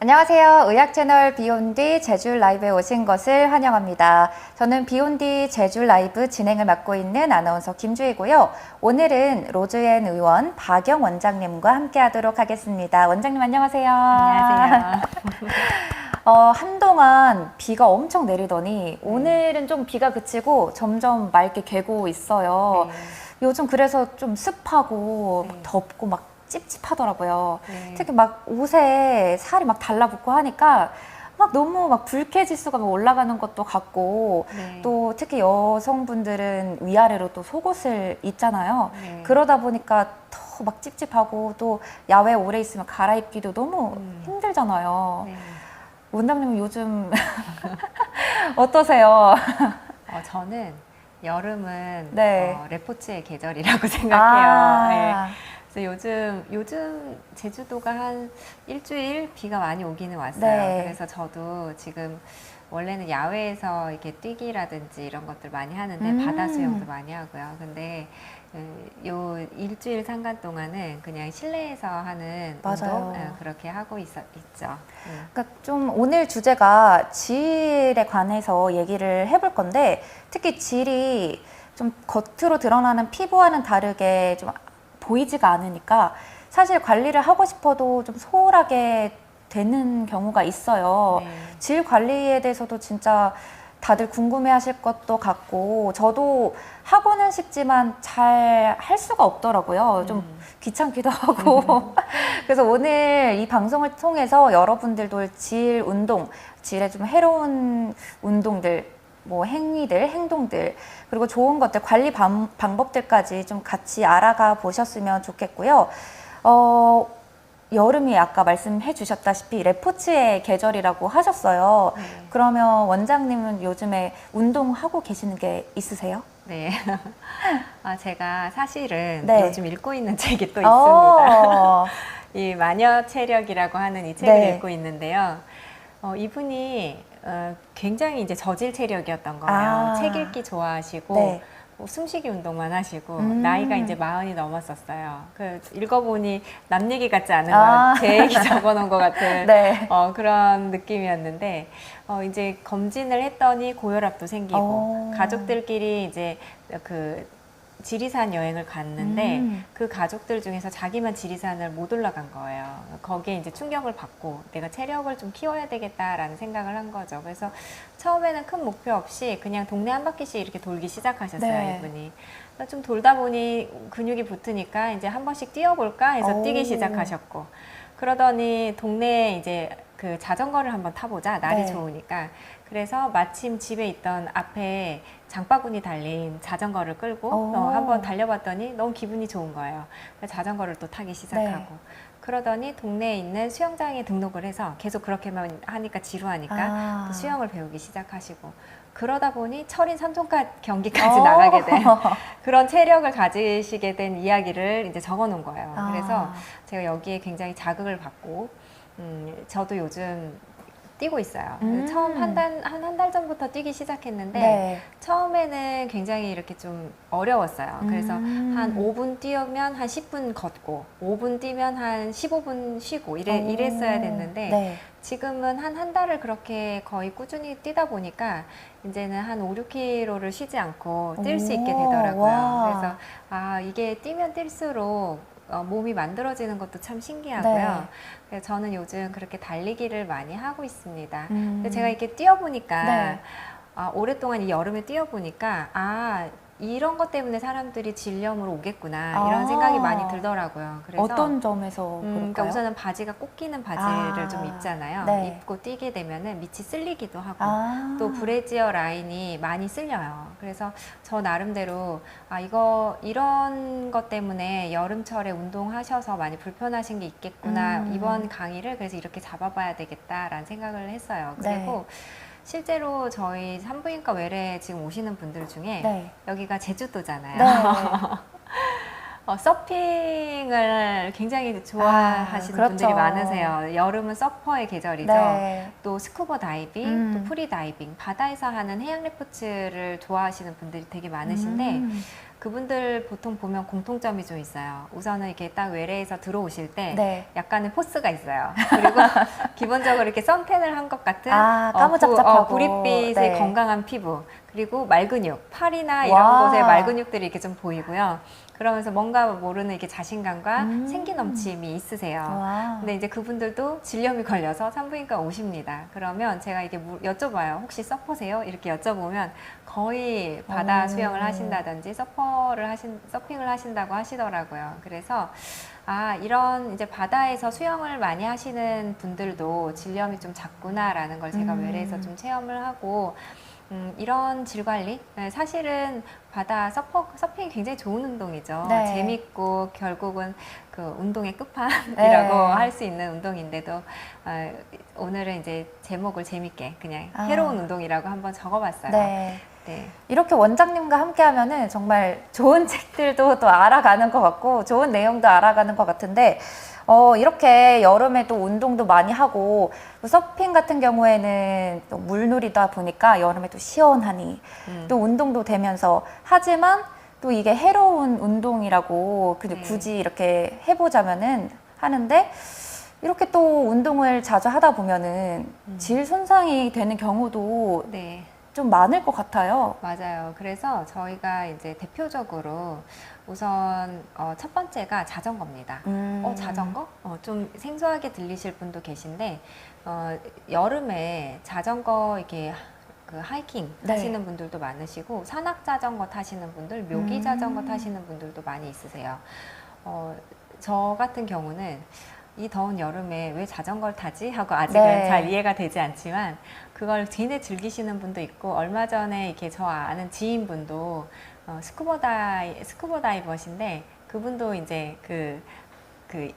안녕하세요. 의학 채널 비욘디 제주 라이브에 오신 것을 환영합니다. 저는 비욘디 제주 라이브 진행을 맡고 있는 아나운서 김주희고요. 오늘은 로즈앤 의원 박영 원장님과 함께 하도록 하겠습니다. 원장님 안녕하세요. 안녕하세요. 한동안 비가 엄청 내리더니 오늘은 좀 비가 그치고 점점 맑게 개고 있어요. 네. 요즘 그래서 좀 습하고 네. 덥고 막 찝찝하더라고요. 네. 특히 막 옷에 살이 막 달라붙고 하니까 막 너무 막 불쾌지수가 막 올라가는 것도 같고 네. 또 특히 여성분들은 위아래로 또 속옷을 입잖아요. 네. 그러다 보니까 더 막 찝찝하고 또 야외에 오래 있으면 갈아입기도 너무 힘들잖아요. 네. 원장님은 요즘 어떠세요? 저는 여름은 네. 레포츠의 계절이라고 생각해요. 네. 아, 그래서 요즘 제주도가 한 일주일 비가 많이 오기는 왔어요. 네. 그래서 저도 지금 원래는 야외에서 이렇게 뛰기라든지 이런 것들 많이 하는데 바다 수영도 많이 하고요. 근데 요 일주일 상간 동안은 그냥 실내에서 하는 맞아요. 운동 그렇게 하고 있죠. 그러니까 좀 오늘 주제가 질에 관해서 얘기를 해볼 건데 특히 질이 좀 겉으로 드러나는 피부와는 다르게 좀 보이지가 않으니까 사실 관리를 하고 싶어도 좀 소홀하게 되는 경우가 있어요. 네. 질 관리에 대해서도 진짜 다들 궁금해 하실 것도 같고 저도 하고는 싶지만 잘 할 수가 없더라고요. 좀 귀찮기도 하고 그래서 오늘 이 방송을 통해서 여러분들도 질 운동, 질에 좀 해로운 운동들 뭐 행위들, 행동들 그리고 좋은 것들, 관리 방법들까지 좀 같이 알아가 보셨으면 좋겠고요. 여름이 아까 말씀해 주셨다시피 레포츠의 계절이라고 하셨어요. 네. 그러면 원장님은 요즘에 운동하고 계시는 게 있으세요? 네. 제가 사실은 네. 요즘 읽고 있는 책이 또 있습니다. 이 마녀 체력이라고 하는 이 책을 네. 읽고 있는데요. 이분이 굉장히 이제 저질 체력이었던 거예요. 책 읽기 좋아하시고 네. 숨쉬기 운동만 하시고 나이가 이제 40이 넘었었어요. 그 읽어보니 남 얘기 같지 않은 제 얘기 적어놓은 것 같은 네. 그런 느낌이었는데 이제 검진을 했더니 고혈압도 생기고 가족들끼리 이제 그 지리산 여행을 갔는데 그 가족들 중에서 자기만 지리산을 못 올라간 거예요. 거기에 이제 충격을 받고 내가 체력을 좀 키워야 되겠다라는 생각을 한 거죠. 그래서 처음에는 큰 목표 없이 그냥 동네 한 바퀴씩 이렇게 돌기 시작하셨어요. 네. 이분이. 좀 돌다 보니 근육이 붙으니까 이제 한 번씩 뛰어볼까 해서 뛰기 시작하셨고 그러더니 동네에 이제 그 자전거를 한번 타보자. 날이 네. 좋으니까. 그래서 마침 집에 있던 앞에 장바구니 달린 자전거를 끌고 한번 달려봤더니 너무 기분이 좋은 거예요. 그래서 자전거를 또 타기 시작하고 네. 그러더니 동네에 있는 수영장에 등록을 해서 계속 그렇게만 하니까 지루하니까 또 수영을 배우기 시작하시고 그러다 보니 철인 3종가 경기까지 나가게 된 그런 체력을 가지시게 된 이야기를 이제 적어 놓은 거예요. 그래서 제가 여기에 굉장히 자극을 받고 저도 요즘 뛰고 있어요. 처음 한 달 전부터 뛰기 시작했는데 네. 처음에는 굉장히 이렇게 좀 어려웠어요. 그래서 한 5분 뛰면 한 10분 걷고 5분 뛰면 한 15분 쉬고 이랬어야 됐는데 네. 지금은 한 달을 그렇게 거의 꾸준히 뛰다 보니까 이제는 한 5, 6km를 쉬지 않고 뛸 수 있게 되더라고요. 와. 그래서 이게 뛰면 뛸수록 몸이 만들어지는 것도 참 신기하고요. 네. 그래서 저는 요즘 그렇게 달리기를 많이 하고 있습니다. 근데 제가 이렇게 뛰어보니까 네. 오랫동안 이 여름에 뛰어보니까 이런 것 때문에 사람들이 질염으로 오겠구나 이런 생각이 많이 들더라고요. 그래서 어떤 점에서 그러니까 그럴까요? 우선은 바지가 꼭 끼는 바지를 좀 입잖아요. 네. 입고 뛰게 되면은 밑이 쓸리기도 하고 또 또 브래지어 라인이 많이 쓸려요. 그래서 저 나름대로 이런 것 때문에 여름철에 운동하셔서 많이 불편하신 게 있겠구나. 이번 강의를 그래서 이렇게 잡아봐야 되겠다라는 생각을 했어요. 그리고 실제로 저희 산부인과 외래 지금 오시는 분들 중에 네. 여기가 제주도잖아요. 네. 서핑을 굉장히 좋아하시는 그렇죠. 분들이 많으세요. 여름은 서퍼의 계절이죠. 네. 또 스쿠버 다이빙, 또 프리 다이빙, 바다에서 하는 해양 레포츠를 좋아하시는 분들이 되게 많으신데 그분들 보통 보면 공통점이 좀 있어요. 우선은 이렇게 딱 외래에서 들어오실 때 네. 약간의 포스가 있어요. 그리고 기본적으로 이렇게 선탠을 한 것 같은 까무잡잡하고 구릿빛의 네. 건강한 피부, 그리고 말근육, 팔이나 이런 와. 곳에 말근육들이 이렇게 좀 보이고요. 그러면서 뭔가 모르는 이렇게 자신감과 생기 넘침이 있으세요. 와. 근데 이제 그분들도 질염이 걸려서 산부인과 오십니다. 그러면 제가 이게 여쭤봐요. 혹시 서퍼세요? 이렇게 여쭤보면 거의 바다 수영을 하신다든지 서핑을 하신다고 하시더라고요. 그래서 이런 이제 바다에서 수영을 많이 하시는 분들도 질염이 좀 작구나라는 걸 제가 외래에서 좀 체험을 하고 이런 질 관리? 네, 사실은 바다 서핑이 굉장히 좋은 운동이죠. 네. 재밌고 결국은 그 운동의 끝판이라고 네. 할 수 있는 운동인데도 오늘은 이제 제목을 재밌게 그냥 해로운 운동이라고 한번 적어봤어요. 네. 네. 이렇게 원장님과 함께 하면은 정말 좋은 책들도 또 알아가는 것 같고 좋은 내용도 알아가는 것 같은데 이렇게 여름에 또 운동도 많이 하고 서핑 같은 경우에는 또 물놀이다 보니까 여름에 또 시원하니 또 운동도 되면서 하지만 또 이게 해로운 운동이라고 네. 굳이 이렇게 해보자면은 하는데 이렇게 또 운동을 자주 하다 보면은 질 손상이 되는 경우도 네. 좀 많을 것 같아요. 맞아요. 그래서 저희가 이제 대표적으로 우선 첫 번째가 자전거입니다. 자전거? 좀 생소하게 들리실 분도 계신데 여름에 자전거 이렇게 그 하이킹 네. 하시는 분들도 많으시고 산악 자전거 타시는 분들, 묘기 자전거 타시는 분들도 많이 있으세요. 저 같은 경우는 이 더운 여름에 왜 자전거를 타지? 하고 아직은 네. 잘 이해가 되지 않지만 그걸 굉장히 즐기시는 분도 있고 얼마 전에 이렇게 저 아는 지인분도 스쿠버 다이버신데 그분도 이제 그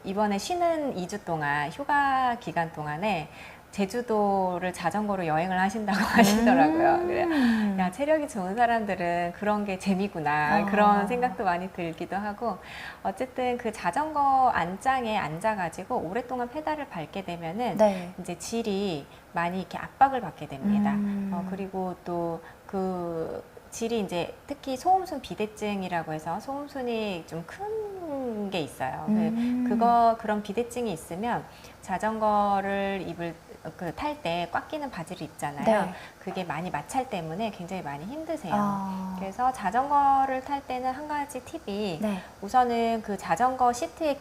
이번에 쉬는 2주 동안 휴가 기간 동안에 제주도를 자전거로 여행을 하신다고 하시더라고요. 그래, 야, 체력이 좋은 사람들은 그런 게 재미구나. 그런 생각도 많이 들기도 하고. 어쨌든 그 자전거 안장에 앉아가지고 오랫동안 페달을 밟게 되면은 네. 이제 질이 많이 이렇게 압박을 받게 됩니다. 그리고 또 그 질이 이제 특히 소음순 비대증이라고 해서 소음순이 좀 큰 게 있어요. 그런 비대증이 있으면 자전거를 탈 때 꽉 끼는 바지를 입잖아요. 네. 그게 많이 마찰 때문에 굉장히 많이 힘드세요. 그래서 자전거를 탈 때는 한 가지 팁이 네. 우선은 그 자전거 시트에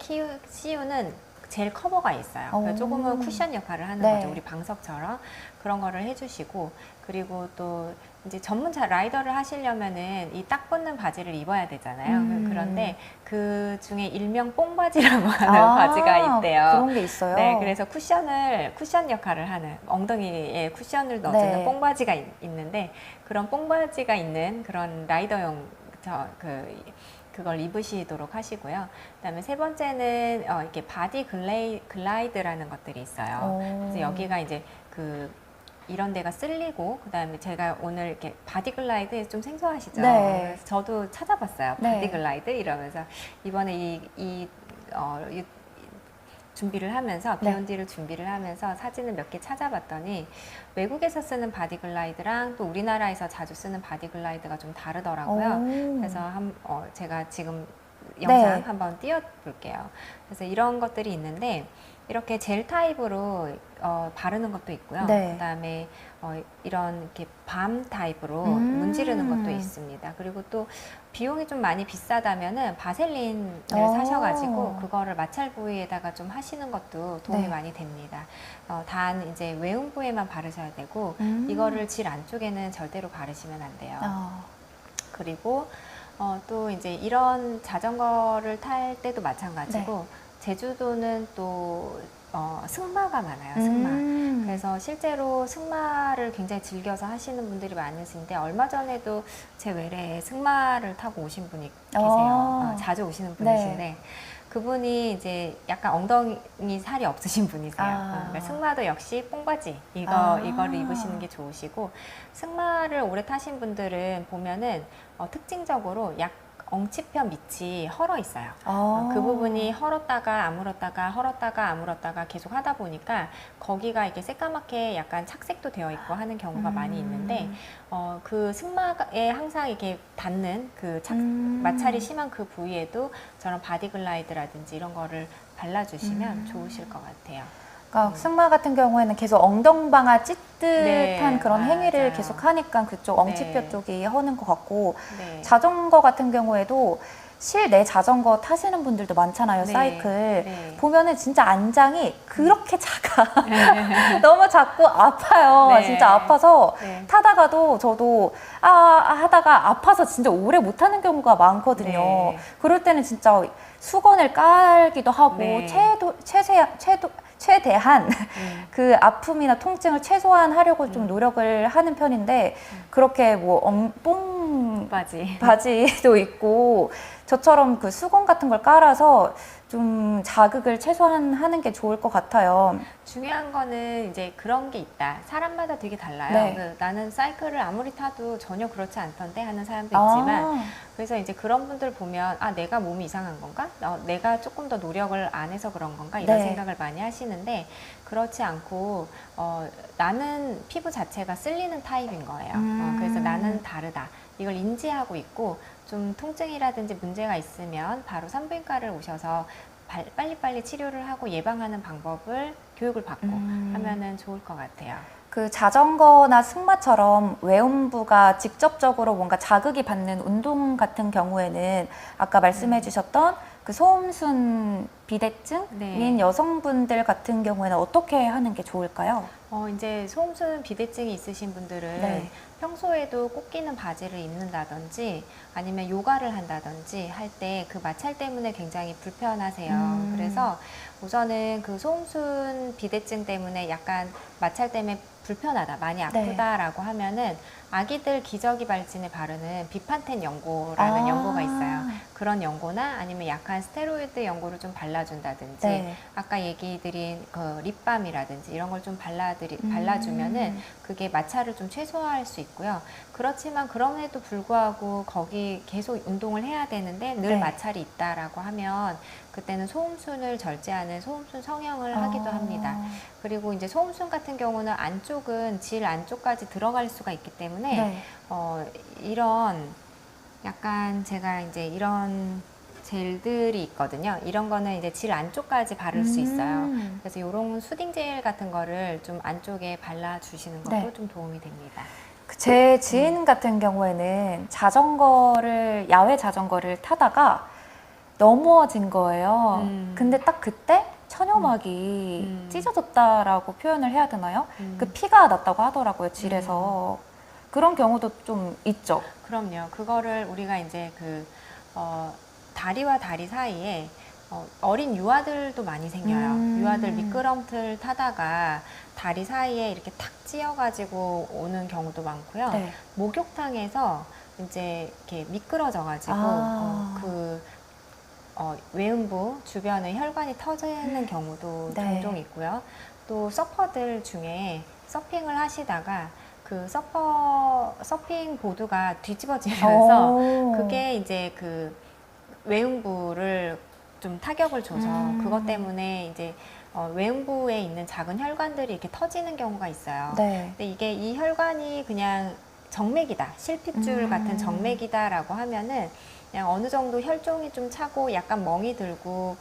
씌우는 젤 커버가 있어요. 그러니까 조금은 쿠션 역할을 하는 네. 거죠. 우리 방석처럼 그런 거를 해주시고 그리고 또 이제 전문 라이더를 하시려면은 이 딱 붙는 바지를 입어야 되잖아요. 그런데 그 중에 일명 뽕바지라고 하는 바지가 있대요. 그런 게 있어요. 네, 그래서 쿠션 역할을 하는 엉덩이에 쿠션을 넣어주는 네. 뽕바지가 있는데 그런 뽕바지가 있는 그런 라이더용 그걸 입으시도록 하시고요. 그다음에 세 번째는 이렇게 바디 글라이드라는 것들이 있어요. 그래서 여기가 이제 이런 데가 쓸리고 그다음에 제가 오늘 이렇게 바디 글라이드 좀 생소하시죠? 네. 그래서 저도 찾아봤어요. 네. 바디 글라이드 이러면서 이번에 준비를 하면서 비욘디를 준비를 하면서 사진을 몇 개 찾아봤더니 외국에서 쓰는 바디 글라이드랑 또 우리나라에서 자주 쓰는 바디 글라이드가 좀 다르더라고요. 그래서 제가 지금 영상 네. 한번 띄워볼게요. 그래서 이런 것들이 있는데 이렇게 젤 타입으로 바르는 것도 있고요. 네. 그다음에 이런 이렇게 밤 타입으로 문지르는 것도 있습니다. 그리고 또 비용이 좀 많이 비싸다면은 바셀린을 사셔가지고 그거를 마찰 부위에다가 좀 하시는 것도 도움이 네. 많이 됩니다. 단 이제 외음 부에만 바르셔야 되고 이거를 질 안쪽에는 절대로 바르시면 안 돼요. 그리고 또 이제 이런 자전거를 탈 때도 마찬가지고 제주도는 또 승마가 많아요. 승마. 그래서 실제로 승마를 굉장히 즐겨서 하시는 분들이 많으신데 얼마 전에도 제 외래에 승마를 타고 오신 분이 계세요. 자주 오시는 분이신데 그분이 이제 약간 엉덩이 살이 없으신 분이세요. 그러니까 승마도 역시 뽕바지 이거를 입으시는 게 좋으시고 승마를 오래 타신 분들은 보면은 특징적으로 엉치편 밑이 헐어 있어요. 아. 그 부분이 헐었다가 아물었다가 헐었다가 아물었다가 계속 하다 보니까 거기가 이렇게 새까맣게 약간 착색도 되어 있고 하는 경우가 많이 있는데 그 승마에 항상 이렇게 닿는 그 마찰이 심한 그 부위에도 저런 바디글라이드라든지 이런 거를 발라주시면 좋으실 것 같아요. 그러니까 승마 같은 경우에는 계속 엉덩방아 찢듯한 네, 그런 행위를 맞아요. 계속 하니까 그쪽 엉치뼈 네. 쪽이 허는 것 같고 네. 자전거 같은 경우에도 실내 자전거 타시는 분들도 많잖아요. 네. 사이클. 네. 보면은 진짜 안장이 그렇게 작아. 너무 작고 아파요. 네. 진짜 아파서 네. 타다가도 저도 하다가 아파서 진짜 오래 못 타는 경우가 많거든요. 네. 그럴 때는 진짜 수건을 깔기도 하고 네. 최대한 그 아픔이나 통증을 최소한 하려고 좀 노력을 하는 편인데 그렇게 뭐 뽕 바지도 있고 저처럼 그 수건 같은 걸 깔아서 좀 자극을 최소한 하는 게 좋을 것 같아요. 중요한 거는 이제 그런 게 있다. 사람마다 되게 달라요. 네. 나는 사이클을 아무리 타도 전혀 그렇지 않던데 하는 사람도 있지만 그래서 이제 그런 분들 보면 내가 몸이 이상한 건가? 내가 조금 더 노력을 안 해서 그런 건가? 이런 네. 생각을 많이 하시는데 그렇지 않고 나는 피부 자체가 쓸리는 타입인 거예요. 그래서 나는 다르다. 이걸 인지하고 있고 좀 통증이라든지 문제가 있으면 바로 산부인과를 오셔서 빨리빨리 치료를 하고 예방하는 방법을 교육을 받고 하면은 좋을 것 같아요. 그 자전거나 승마처럼 외음부가 직접적으로 뭔가 자극이 받는 운동 같은 경우에는 아까 말씀해 주셨던 그 소음순 비대증인 네. 여성분들 같은 경우에는 어떻게 하는 게 좋을까요? 이제 소음순 비대증이 있으신 분들은 네. 평소에도 꼭 끼는 바지를 입는다든지 아니면 요가를 한다든지 할 때 그 마찰 때문에 굉장히 불편하세요. 그래서 우선은 그 소음순 비대증 때문에 약간 마찰 때문에 불편하다, 많이 아프다라고 하면은 아기들 기저귀 발진에 바르는 비판텐 연고라는 연고가 있어요. 그런 연고나 아니면 약한 스테로이드 연고를 좀 발라준다든지 네. 아까 얘기 드린 그 립밤이라든지 이런 걸 좀 발라주면은 그게 마찰을 좀 최소화할 수 있고요. 그렇지만 그럼에도 불구하고 거기 계속 운동을 해야 되는데 늘 네. 마찰이 있다라고 하면 그때는 소음순을 절제하는 소음순 성형을 하기도 합니다. 그리고 이제 소음순 같은 경우는 안쪽은 질 안쪽까지 들어갈 수가 있기 때문에 네. 이런 약간 제가 이제 이런 젤들이 있거든요. 이런 거는 이제 질 안쪽까지 바를 수 있어요. 그래서 이런 수딩 젤 같은 거를 좀 안쪽에 발라주시는 것도 네. 좀 도움이 됩니다. 제 지인 같은 경우에는 야외 자전거를 타다가 넘어진 거예요. 근데 딱 그때 천여막이 찢어졌다라고 표현을 해야 되나요? 그 피가 났다고 하더라고요, 질에서. 그런 경우도 좀 있죠. 그럼요. 그거를 우리가 이제 다리와 다리 사이에 어린 유아들도 많이 생겨요. 유아들 미끄럼틀 타다가 다리 사이에 이렇게 탁 찧어가지고 오는 경우도 많고요. 네. 목욕탕에서 이제 이렇게 미끄러져가지고 외음부 주변에 혈관이 터지는 경우도 네. 종종 있고요. 또 서퍼들 중에 서핑을 하시다가 그 서핑 보드가 뒤집어지면서 그게 이제 그 외음부를 좀 타격을 줘서 그것 때문에 이제 외음부에 있는 작은 혈관들이 이렇게 터지는 경우가 있어요. 네. 근데 이게 이 혈관이 그냥 정맥이다, 실핏줄 같은 정맥이다라고 하면은 그냥 어느 정도 혈종이 좀 차고 약간 멍이 들고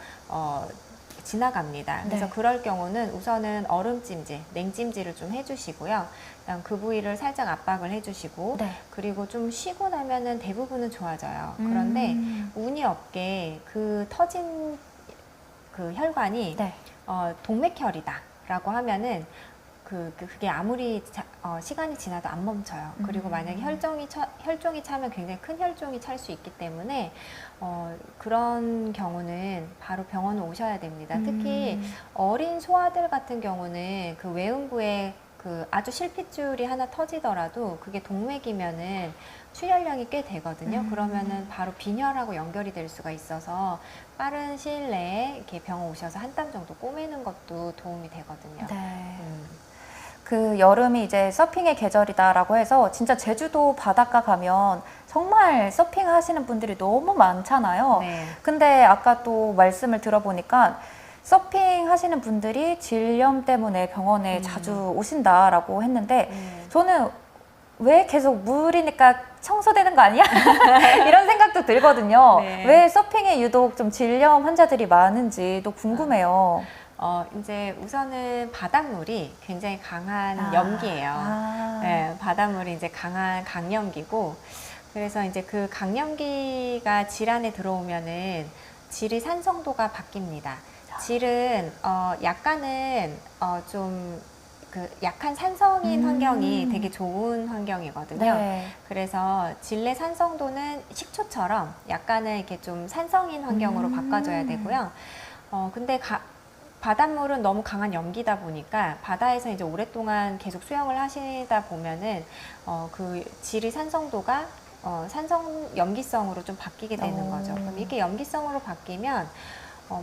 지나갑니다. 그래서 네. 그럴 경우는 우선은 얼음찜질, 냉찜질을 좀 해주시고요. 그냥 그 부위를 살짝 압박을 해주시고 네. 그리고 좀 쉬고 나면은 대부분은 좋아져요. 그런데 운이 없게 그 터진 그 혈관이 네. 동맥혈이다라고 하면은 그게 아무리 시간이 지나도 안 멈춰요. 그리고 만약에 혈종이 차면 굉장히 큰 혈종이 찰 수 있기 때문에 그런 경우는 바로 병원에 오셔야 됩니다. 특히 어린 소아들 같은 경우는 그 외음부에 그 아주 실핏줄이 하나 터지더라도 그게 동맥이면은 출혈량이 꽤 되거든요. 그러면은 바로 빈혈하고 연결이 될 수가 있어서 빠른 시일 내에 이렇게 병원 오셔서 한 땀 정도 꼬매는 것도 도움이 되거든요. 네. 그 여름이 이제 서핑의 계절이다라고 해서 진짜 제주도 바닷가 가면 정말 서핑 하시는 분들이 너무 많잖아요. 네. 근데 아까 또 말씀을 들어보니까 서핑 하시는 분들이 질염 때문에 병원에 자주 오신다라고 했는데 저는 왜 계속 물이니까 청소되는 거 아니야? 이런 생각도 들거든요. 네. 왜 서핑에 유독 좀 질염 환자들이 많은지도 궁금해요. 이제 우선은 바닷물이 굉장히 강한 염기예요. 네, 바닷물이 이제 강한 강염기고, 그래서 이제 그 강염기가 질 안에 들어오면은 질의 산성도가 바뀝니다. 질은 약간은 좀 그 약한 산성인 환경이 되게 좋은 환경이거든요. 네. 그래서 질 내 산성도는 식초처럼 약간은 이렇게 좀 산성인 환경으로 바꿔줘야 되고요. 근데 바닷물은 너무 강한 염기다 보니까 바다에서 이제 오랫동안 계속 수영을 하시다 보면은 그 질의 산성도가 산성 염기성으로 좀 바뀌게 되는 거죠. 그럼 이렇게 염기성으로 바뀌면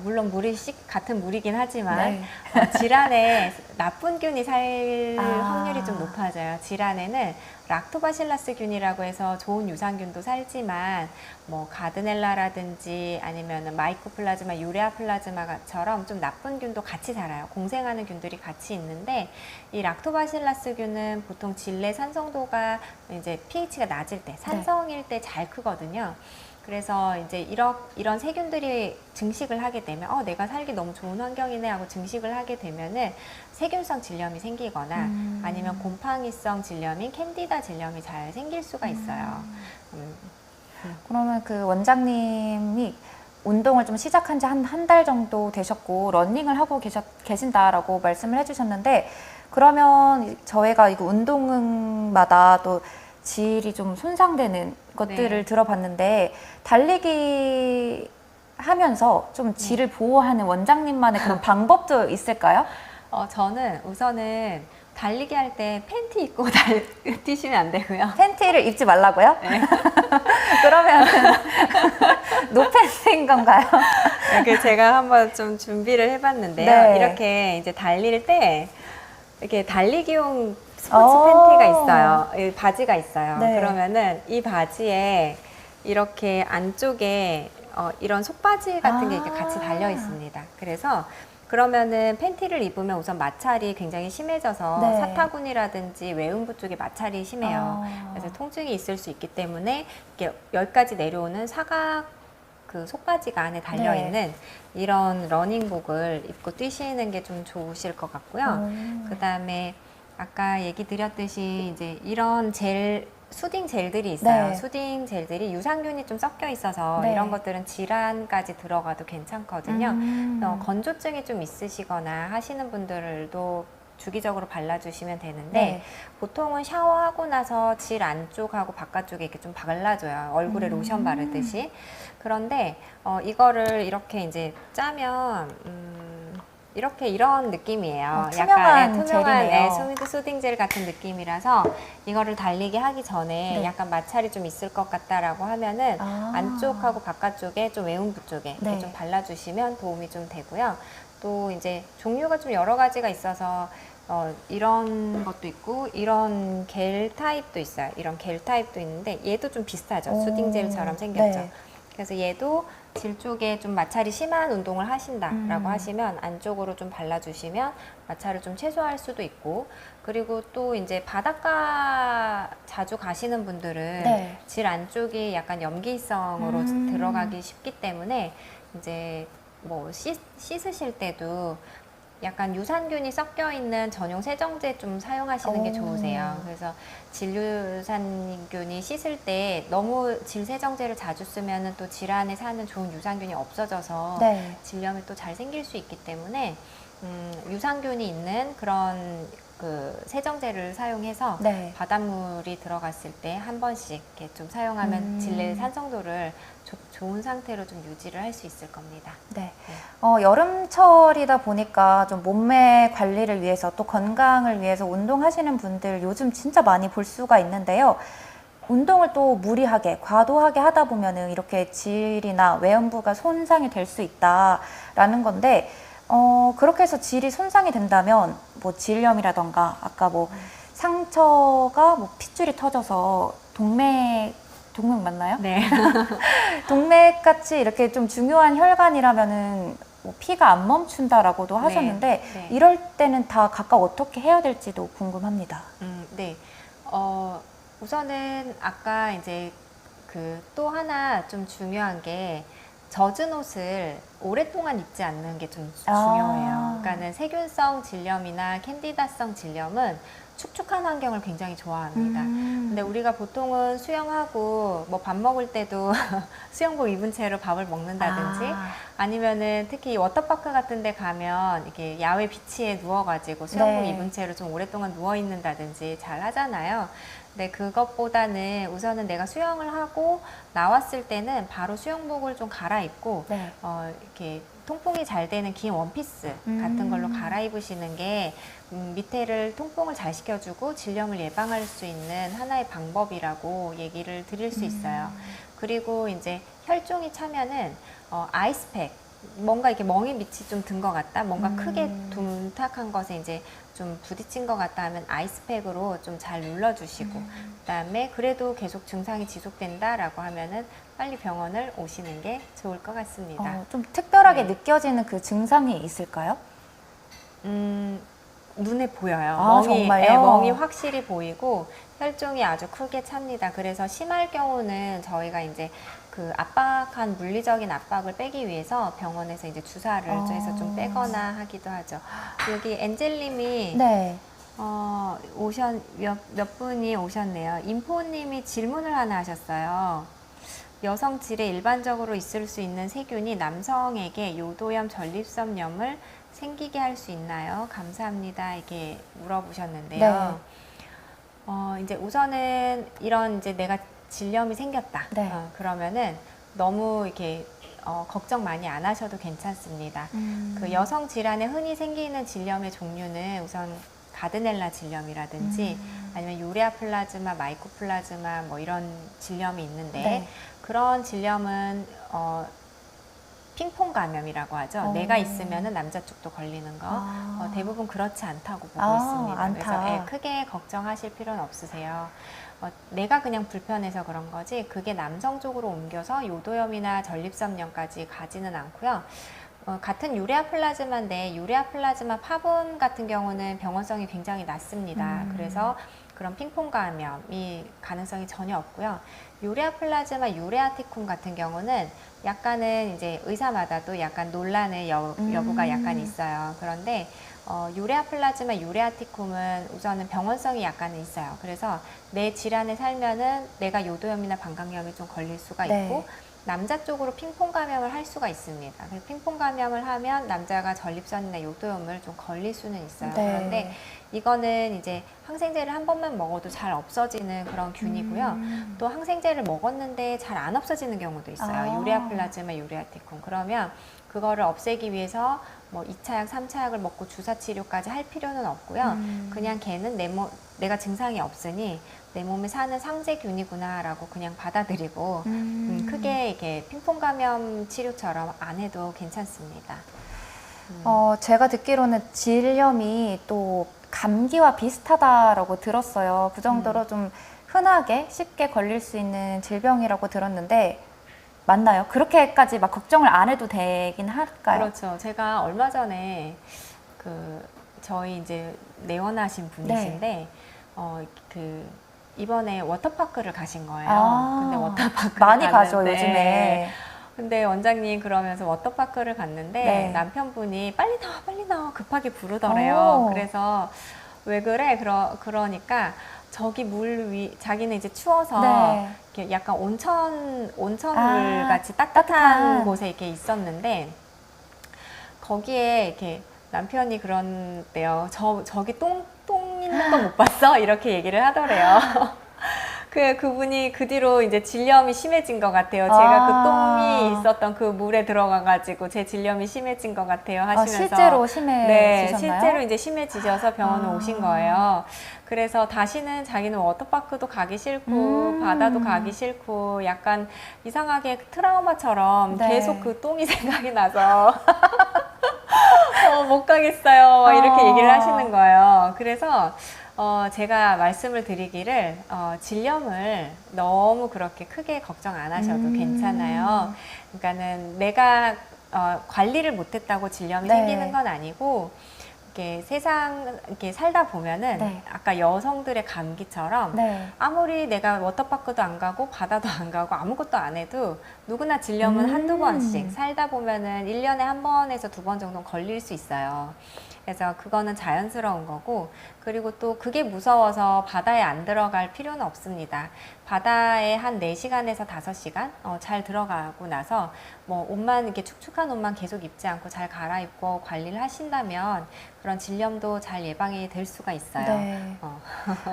물론 물이 같은 물이긴 하지만 네. 질 안에 나쁜 균이 살 확률이 좀 높아져요. 질 안에는 락토바실라스균이라고 해서 좋은 유산균도 살지만 뭐 가드넬라라든지 아니면 마이코플라즈마, 유레아플라즈마처럼 좀 나쁜 균도 같이 살아요. 공생하는 균들이 같이 있는데 이 락토바실라스균은 보통 질 내 산성도가 이제 pH가 낮을 때, 산성일 때 잘 크거든요. 그래서 이제 이런 세균들이 증식을 하게 되면 내가 살기 너무 좋은 환경이네 하고 증식을 하게 되면은 세균성 질염이 생기거나 아니면 곰팡이성 질염인 캔디다 질염이 잘 생길 수가 있어요. 그러면 그 원장님이 운동을 좀 시작한 지 한 달 정도 되셨고 러닝을 하고 계신다라고 말씀을 해주셨는데, 그러면 저희가 이거 운동마다 또 질이 좀 손상되는 것들을 들어봤는데, 달리기 하면서 좀 질을 보호하는 원장님만의 그런 방법도 있을까요? 저는 우선은 달리기 할 때 팬티 입고 뛰시면 안 되고요. 팬티를 입지 말라고요? 네. 그러면 노팬티인 건가요? 이렇게 제가 한번 좀 준비를 해봤는데요. 네. 이렇게 이제 달릴 때 이렇게 달리기용 스포츠 팬티가 있어요. 바지가 있어요. 네. 그러면은 이 바지에 이렇게 안쪽에 이런 속바지 같은 게 이렇게 같이 달려 있습니다. 그래서 그러면은 팬티를 입으면 우선 마찰이 굉장히 심해져서 네. 사타구니라든지 외음부 쪽에 마찰이 심해요. 그래서 통증이 있을 수 있기 때문에 이렇게 여기까지 내려오는 사각 그 속바지가 안에 달려있는 이런 러닝복을 입고 뛰시는 게 좀 좋으실 것 같고요. 그 다음에 아까 얘기 드렸듯이 이제 이런 수딩 젤들이 있어요. 네. 수딩 젤들이 유산균이 좀 섞여 있어서 이런 것들은 질환까지 들어가도 괜찮거든요. 건조증이 좀 있으시거나 하시는 분들도 주기적으로 발라주시면 되는데 보통은 샤워하고 나서 질 안쪽하고 바깥쪽에 이렇게 좀 발라줘요. 얼굴에 로션 바르듯이. 그런데 이거를 이렇게 이제 짜면 이런 느낌이에요. 투명한 약간 젤이네요. 수딩 젤 같은 느낌이라서 이거를 달리기 하기 전에 약간 마찰이 좀 있을 것 같다라고 하면은 안쪽하고 바깥쪽에 좀 외음부 쪽에 이렇게 좀 발라주시면 도움이 좀 되고요. 또 이제 종류가 좀 여러 가지가 있어서 이런 것도 있고 이런 겔 타입도 있어요. 이런 겔 타입도 있는데 얘도 좀 비슷하죠. 수딩 젤처럼 생겼죠. 네. 그래서 얘도 질 쪽에 좀 마찰이 심한 운동을 하신다라고 하시면 안쪽으로 좀 발라주시면 마찰을 좀 최소화할 수도 있고, 그리고 또 이제 바닷가 자주 가시는 분들은 질 안쪽이 약간 염기성으로 들어가기 쉽기 때문에 이제 뭐 씻으실 때도 약간 유산균이 섞여 있는 전용 세정제 좀 사용하시는 게 좋으세요. 그래서 질유산균이 씻을 때 너무 질 세정제를 자주 쓰면은 또 질 안에 사는 좋은 유산균이 없어져서 질염이 또 잘 생길 수 있기 때문에 유산균이 있는 그런 그 세정제를 사용해서 바닷물이 들어갔을 때 한 번씩 이렇게 좀 사용하면 질 내 산성도를 좋은 상태로 좀 유지를 할 수 있을 겁니다. 네. 여름철이다 보니까 좀 몸매 관리를 위해서 또 건강을 위해서 운동하시는 분들 요즘 진짜 많이 볼 수가 있는데요. 운동을 또 무리하게, 과도하게 하다 보면은 이렇게 질이나 외음부가 손상이 될 수 있다라는 건데, 그렇게 해서 질이 손상이 된다면 뭐 질염이라던가 아까 뭐 상처가 뭐 핏줄이 터져서 동맥 맞나요? 네. 동맥같이 이렇게 좀 중요한 혈관이라면은 뭐 피가 안 멈춘다라고도 하셨는데 네. 이럴 때는 다 각각 어떻게 해야 될지도 궁금합니다. 네. 우선은 아까 이제 그 또 하나 좀 중요한 게 젖은 옷을 오랫동안 입지 않는 게 좀 중요해요. 그러니까는 세균성 질염이나 캔디다성 질염은 축축한 환경을 굉장히 좋아합니다. 근데 우리가 보통은 수영하고 뭐 밥 먹을 때도 수영복 입은 채로 밥을 먹는다든지 아니면은 특히 워터파크 같은 데 가면 이렇게 야외 비치에 누워가지고 수영복 네. 입은 채로 좀 오랫동안 누워 있는다든지 잘 하잖아요. 근데 그것보다는 우선은 내가 수영을 하고 나왔을 때는 바로 수영복을 좀 갈아입고 네. 이렇게 통풍이 잘 되는 긴 원피스 같은 걸로 갈아입으시는 게 밑에를 통풍을 잘 시켜주고 질염을 예방할 수 있는 하나의 방법이라고 얘기를 드릴 수 있어요. 그리고 이제 혈종이 차면은 아이스팩, 뭔가 이렇게 멍이 밑이 좀 든 것 같다, 뭔가 크게 둔탁한 것에 이제 좀 부딪힌 것 같다 하면 아이스팩으로 좀 잘 눌러주시고 그다음에 그래도 계속 증상이 지속된다라고 하면은 빨리 병원을 오시는 게 좋을 것 같습니다. 좀 특별하게 네. 느껴지는 그 증상이 있을까요? 눈에 보여요. 아, 정말요? 멍이 확실히 보이고 혈종이 아주 크게 찹니다. 그래서 심할 경우는 저희가 이제 그 압박한 물리적인 압박을 빼기 위해서 병원에서 이제 주사를 해서 좀 빼거나 하기도 하죠. 여기 엔젤님이 네. 몇 분이 오셨네요. 인포님이 질문을 하나 하셨어요. 여성 질에 일반적으로 있을 수 있는 세균이 남성에게 요도염, 전립선염을 생기게 할 수 있나요? 감사합니다. 이렇게 물어보셨는데요. 이제 우선은 이런 이제 내가 질염이 생겼다. 네. 그러면은 너무 이렇게 걱정 많이 안 하셔도 괜찮습니다. 그 여성 질환에 흔히 생기는 질염의 종류는 우선 가드넬라 질염이라든지 아니면 유레아 플라즈마, 마이코플라즈마 뭐 이런 질염이 있는데 네. 그런 질염은 핑퐁 감염이라고 하죠. 내가 있으면은 남자 쪽도 걸리는 거. 대부분 그렇지 않다고 보고 있습니다. 않다. 그래서 크게 걱정하실 필요는 없으세요. 내가 그냥 불편해서 그런 거지 그게 남성 쪽으로 옮겨서 요도염이나 전립선염까지 가지는 않고요. 같은 유레아 플라즈마인데 유레아 플라즈마 파분 같은 경우는 병원성이 굉장히 낮습니다. 그래서 그런 핑퐁 감염이 가능성이 전혀 없고요. 유레아 플라즈마 유레아티쿰 같은 경우는 약간은 이제 의사마다도 약간 논란의 여부가 약간 있어요. 그런데 유레아 플라즈마 유레아티쿰은 우선은 병원성이 약간은 있어요. 그래서 내 질환에 살면은 내가 요도염이나 방광염이 좀 걸릴 수가 있고 남자 쪽으로 핑퐁 감염을 할 수가 있습니다. 그래서 핑퐁 감염을 하면 남자가 전립선이나 요도염을 좀 걸릴 수는 있어요. 그런데 이거는 이제 항생제를 한 번만 먹어도 잘 없어지는 그런 균이고요. 또 항생제를 먹었는데 잘 안 없어지는 경우도 있어요. 유레아 플라즈마 유레아티쿰. 그러면 그거를 없애기 위해서 뭐 2차약, 3차약을 먹고 주사 치료까지 할 필요는 없고요. 그냥 걔는 내가 증상이 없으니 내 몸에 사는 상세균이구나라고 그냥 받아들이고 크게 이렇게 핑퐁 감염 치료처럼 안 해도 괜찮습니다. 제가 듣기로는 질염이 또 감기와 비슷하다라고 들었어요. 그 정도로 좀 흔하게 쉽게 걸릴 수 있는 질병이라고 들었는데 맞나요? 그렇게까지 막 걱정을 안 해도 되긴 할까요? 그렇죠. 제가 얼마 전에 저희 이제 내원하신 분이신데 이번에 워터파크를 가신 거예요. 근데 워터파크 많이 가죠, 요즘에. 근데 원장님 그러면서 워터파크를 갔는데 남편분이 빨리 나와 급하게 부르더래요. 그래서 왜 그래? 그러니까 저기 물 위 자기는 이제 추워서 이렇게 약간 온천물 같이 따뜻한 곳에 이렇게 있었는데 거기에 이렇게 남편이 그런데요. 저기 똥 있는 거 못 봤어? 이렇게 얘기를 하더래요. 그분이 그 뒤로 이제 질염이 심해진 것 같아요. 제가 그 똥이 있었던 그 물에 들어가가지고 제 질염이 심해진 것 같아요 하시면서. 실제로 심해지셨나요? 네, 실제로 이제 심해지셔서 병원에 오신 거예요. 그래서 다시는 자기는 워터파크도 가기 싫고 바다도 가기 싫고 약간 이상하게 트라우마처럼 계속 그 똥이 생각이 나서 못 가겠어요. 이렇게 얘기를 하시는 거예요. 그래서 제가 말씀을 드리기를 질염을 너무 그렇게 크게 걱정 안 하셔도 괜찮아요. 그러니까는 내가 관리를 못했다고 질염이 네. 생기는 건 아니고 이렇게 세상 이렇게 살다 보면은 네. 아까 여성들의 감기처럼 네. 아무리 내가 워터파크도 안 가고 바다도 안 가고 아무것도 안 해도 누구나 질염은 한두 번씩 살다 보면은 1년에 한 번에서 두 번 정도 걸릴 수 있어요. 그래서 그거는 자연스러운 거고, 그리고 또 그게 무서워서 바다에 안 들어갈 필요는 없습니다. 바다에 한 4시간에서 5시간 잘 들어가고 나서 뭐 옷만 이렇게 축축한 옷만 계속 입지 않고 잘 갈아입고 관리를 하신다면 그런 질염도 잘 예방이 될 수가 있어요. 네.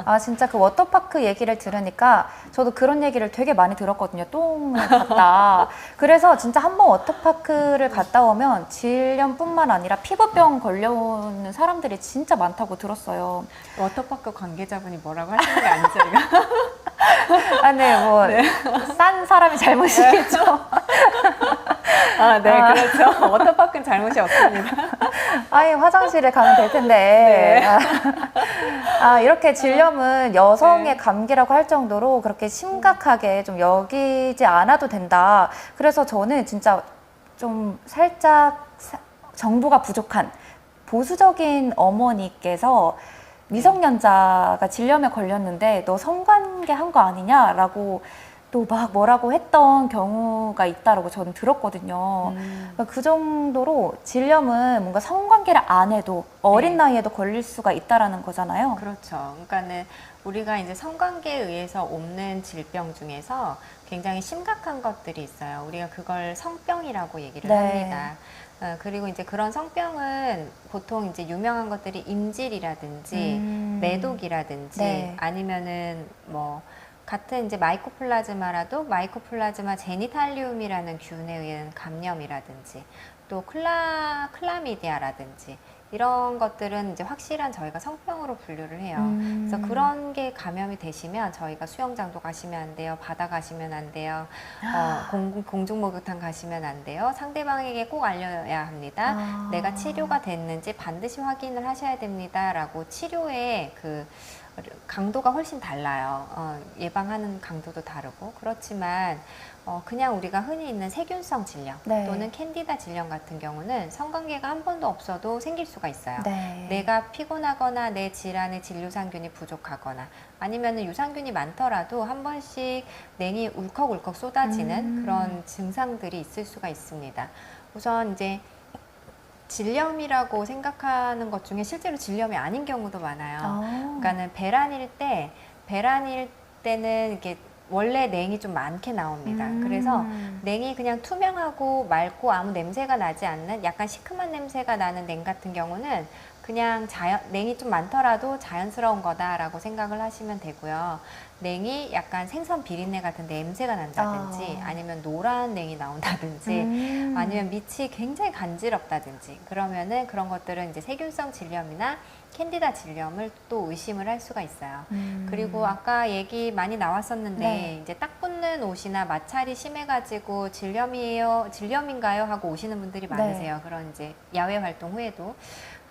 아, 진짜 그 워터파크 얘기를 들으니까 저도 그런 얘기를 되게 많이 들었거든요. 똥을 갔다. 그래서 진짜 한번 워터파크를 갔다 오면 질염뿐만 아니라 피부병 걸려오는 사람들이 진짜 많다고 들었어요. 워터파크 관계자분이 뭐라고 하시는 게 아니죠, 이거? 아, 네, 뭐, 싼 사람이 잘못이겠죠. 아, 네, 그렇죠. 워터파크는 잘못이 없습니다. 아예 화장실에 가면 될 텐데. 네. 이렇게 질염은 여성의 네. 감기라고 할 정도로 그렇게 심각하게 좀 여기지 않아도 된다. 그래서 저는 진짜 좀 살짝 정보가 부족한 보수적인 어머니께서 미성년자가 질염에 걸렸는데 너 성관계 한 거 아니냐라고 또 막 뭐라고 했던 경우가 있다라고 저는 들었거든요. 그러니까 그 정도로 질염은 뭔가 성관계를 안 해도 어린 네. 나이에도 걸릴 수가 있다라는 거잖아요. 그렇죠. 그러니까는 우리가 이제 성관계에 의해서 옮는 질병 중에서 굉장히 심각한 것들이 있어요. 우리가 그걸 성병이라고 얘기를 네. 합니다. 그리고 이제 그런 성병은 보통 이제 유명한 것들이 임질이라든지 매독이라든지 네. 아니면은 뭐 같은 이제 마이코플라즈마라도 마이코플라즈마 제니탈리움이라는 균에 의한 감염이라든지 또 클라미디아라든지 이런 것들은 이제 확실한 저희가 성병으로 분류를 해요. 그래서 그런 게 감염이 되시면 저희가 수영장도 가시면 안 돼요. 바다 가시면 안 돼요. 공중목욕탕 가시면 안 돼요. 상대방에게 꼭 알려야 합니다. 내가 치료가 됐는지 반드시 확인을 하셔야 됩니다. 라고 치료의 그 강도가 훨씬 달라요. 예방하는 강도도 다르고. 그렇지만 그냥 우리가 흔히 있는 세균성 질염 네. 또는 캔디다 질염 같은 경우는 성관계가 한 번도 없어도 생길 수가 있어요. 네. 내가 피곤하거나 내 질환에 진유산균이 부족하거나 아니면 유산균이 많더라도 한 번씩 냉이 울컥울컥 쏟아지는 그런 증상들이 있을 수가 있습니다. 우선 이제 질염이라고 생각하는 것 중에 실제로 질염이 아닌 경우도 많아요. 그러니까는 배란일 때는 이렇게 원래 냉이 좀 많게 나옵니다. 그래서 냉이 그냥 투명하고 맑고 아무 냄새가 나지 않는 약간 시큼한 냄새가 나는 냉 같은 경우는 그냥 냉이 좀 많더라도 자연스러운 거다라고 생각을 하시면 되고요. 냉이 약간 생선 비린내 같은 냄새가 난다든지 아니면 노란 냉이 나온다든지 아니면 밑이 굉장히 간지럽다든지 그러면은 그런 것들은 이제 세균성 질염이나 캔디다 질염을 또 의심을 할 수가 있어요. 그리고 아까 얘기 많이 나왔었는데 네. 이제 딱 붙는 옷이나 마찰이 심해가지고 질염인가요? 하고 오시는 분들이 많으세요. 그런 이제 야외 활동 후에도.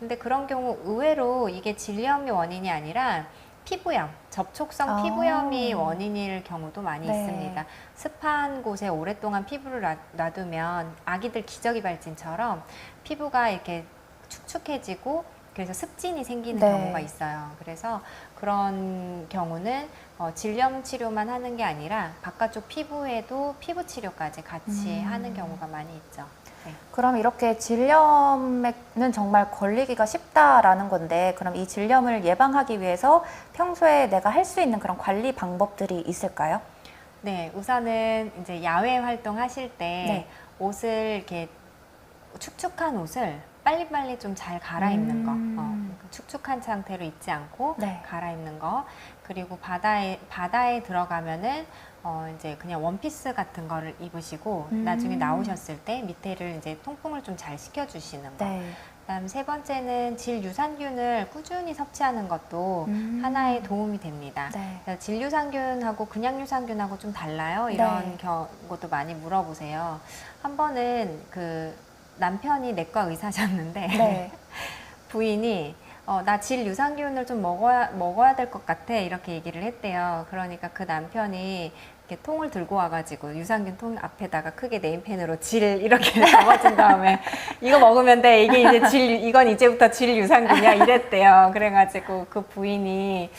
근데 그런 경우 의외로 이게 질염이 원인이 아니라 피부염, 접촉성 피부염이 원인일 경우도 많이 네. 있습니다. 습한 곳에 오랫동안 피부를 놔두면 아기들 기저귀 발진처럼 피부가 이렇게 축축해지고 그래서 습진이 생기는 네. 경우가 있어요. 그래서 그런 경우는 질염 치료만 하는 게 아니라 바깥쪽 피부에도 피부 치료까지 같이 하는 경우가 많이 있죠. 네. 그럼 이렇게 질염에는 정말 걸리기가 쉽다라는 건데, 그럼 이 질염을 예방하기 위해서 평소에 내가 할 수 있는 그런 관리 방법들이 있을까요? 네, 우선은 이제 야외 활동하실 때 네. 옷을 이렇게 축축한 옷을 빨리빨리 좀 잘 갈아입는 거, 축축한 상태로 입지 않고 네. 갈아입는 거, 그리고 바다에 들어가면은 이제 그냥 원피스 같은 거를 입으시고 나중에 나오셨을 때 밑에를 이제 통풍을 좀 잘 시켜주시는 거. 네. 그다음 세 번째는 질유산균을 꾸준히 섭취하는 것도 하나의 도움이 됩니다. 네. 그래서 질유산균하고 그냥 유산균하고 좀 달라요. 이런 네. 것도 많이 물어보세요. 한 번은 그 남편이 내과 의사셨는데 네. 부인이 나 질 유산균을 좀 먹어야 될 것 같아. 이렇게 얘기를 했대요. 그러니까 그 남편이 이렇게 통을 들고 와가지고 유산균 통 앞에다가 크게 네임펜으로 질 이렇게 적어준 다음에 이거 먹으면 돼. 이게 이제 이건 이제부터 질 유산균이야. 이랬대요. 그래가지고 그 부인이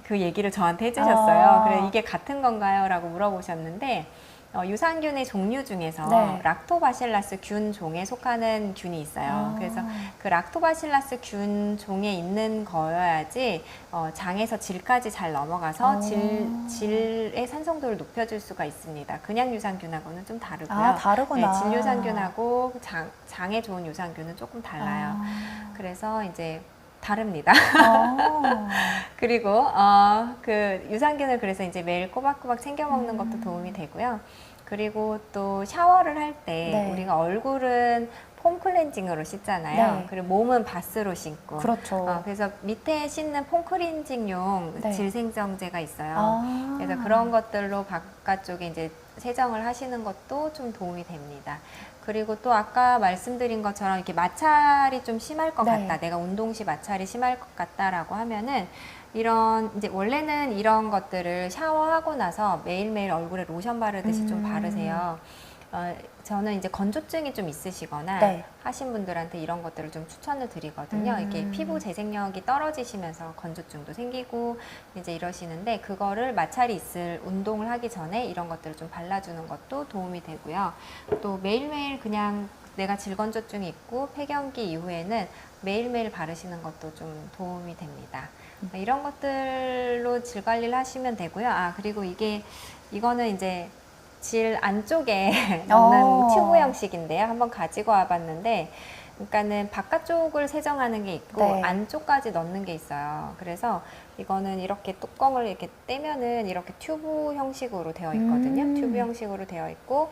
그 얘기를 저한테 해주셨어요. 그래 이게 같은 건가요? 라고 물어보셨는데 유산균의 종류 중에서 네. 락토바실라스 균 종에 속하는 균이 있어요. 그래서 그 락토바실라스 균 종에 있는 거여야지 장에서 질까지 잘 넘어가서 질의 산성도를 높여줄 수가 있습니다. 그냥 유산균하고는 좀 다르고요. 아, 다르구나. 네, 질 유산균하고 장에 좋은 유산균은 조금 달라요. 그래서 이제 다릅니다. 그리고 그 유산균을 그래서 이제 매일 꼬박꼬박 챙겨 먹는 것도 도움이 되고요. 그리고 또 샤워를 할 때 네. 우리가 얼굴은 폼 클렌징으로 씻잖아요. 네. 그리고 몸은 바스로 씻고. 그렇죠. 그래서 밑에 씻는 폼 클렌징용 네. 질생정제가 있어요. 그래서 그런 것들로 바깥쪽에 이제 세정을 하시는 것도 좀 도움이 됩니다. 그리고 또 아까 말씀드린 것처럼 이렇게 마찰이 좀 심할 것 네. 같다. 내가 운동 시 마찰이 심할 것 같다라고 하면은 이런 이제 원래는 이런 것들을 샤워하고 나서 매일매일 얼굴에 로션 바르듯이 좀 바르세요. 저는 이제 건조증이 좀 있으시거나 네. 하신 분들한테 이런 것들을 좀 추천을 드리거든요. 이렇게 피부 재생력이 떨어지시면서 건조증도 생기고 이제 이러시는데 그거를 마찰이 있을 운동을 하기 전에 이런 것들을 좀 발라주는 것도 도움이 되고요. 또 매일매일 그냥 내가 질건조증이 있고 폐경기 이후에는 매일매일 바르시는 것도 좀 도움이 됩니다. 이런 것들로 질 관리를 하시면 되고요. 그리고 이거는 이제 질 안쪽에 넣는 튜브 형식인데요. 한번 가지고 와봤는데, 그러니까는 바깥쪽을 세정하는 게 있고 네. 안쪽까지 넣는 게 있어요. 그래서 이거는 이렇게 뚜껑을 이렇게 떼면은 이렇게 튜브 형식으로 되어 있거든요. 튜브 형식으로 되어 있고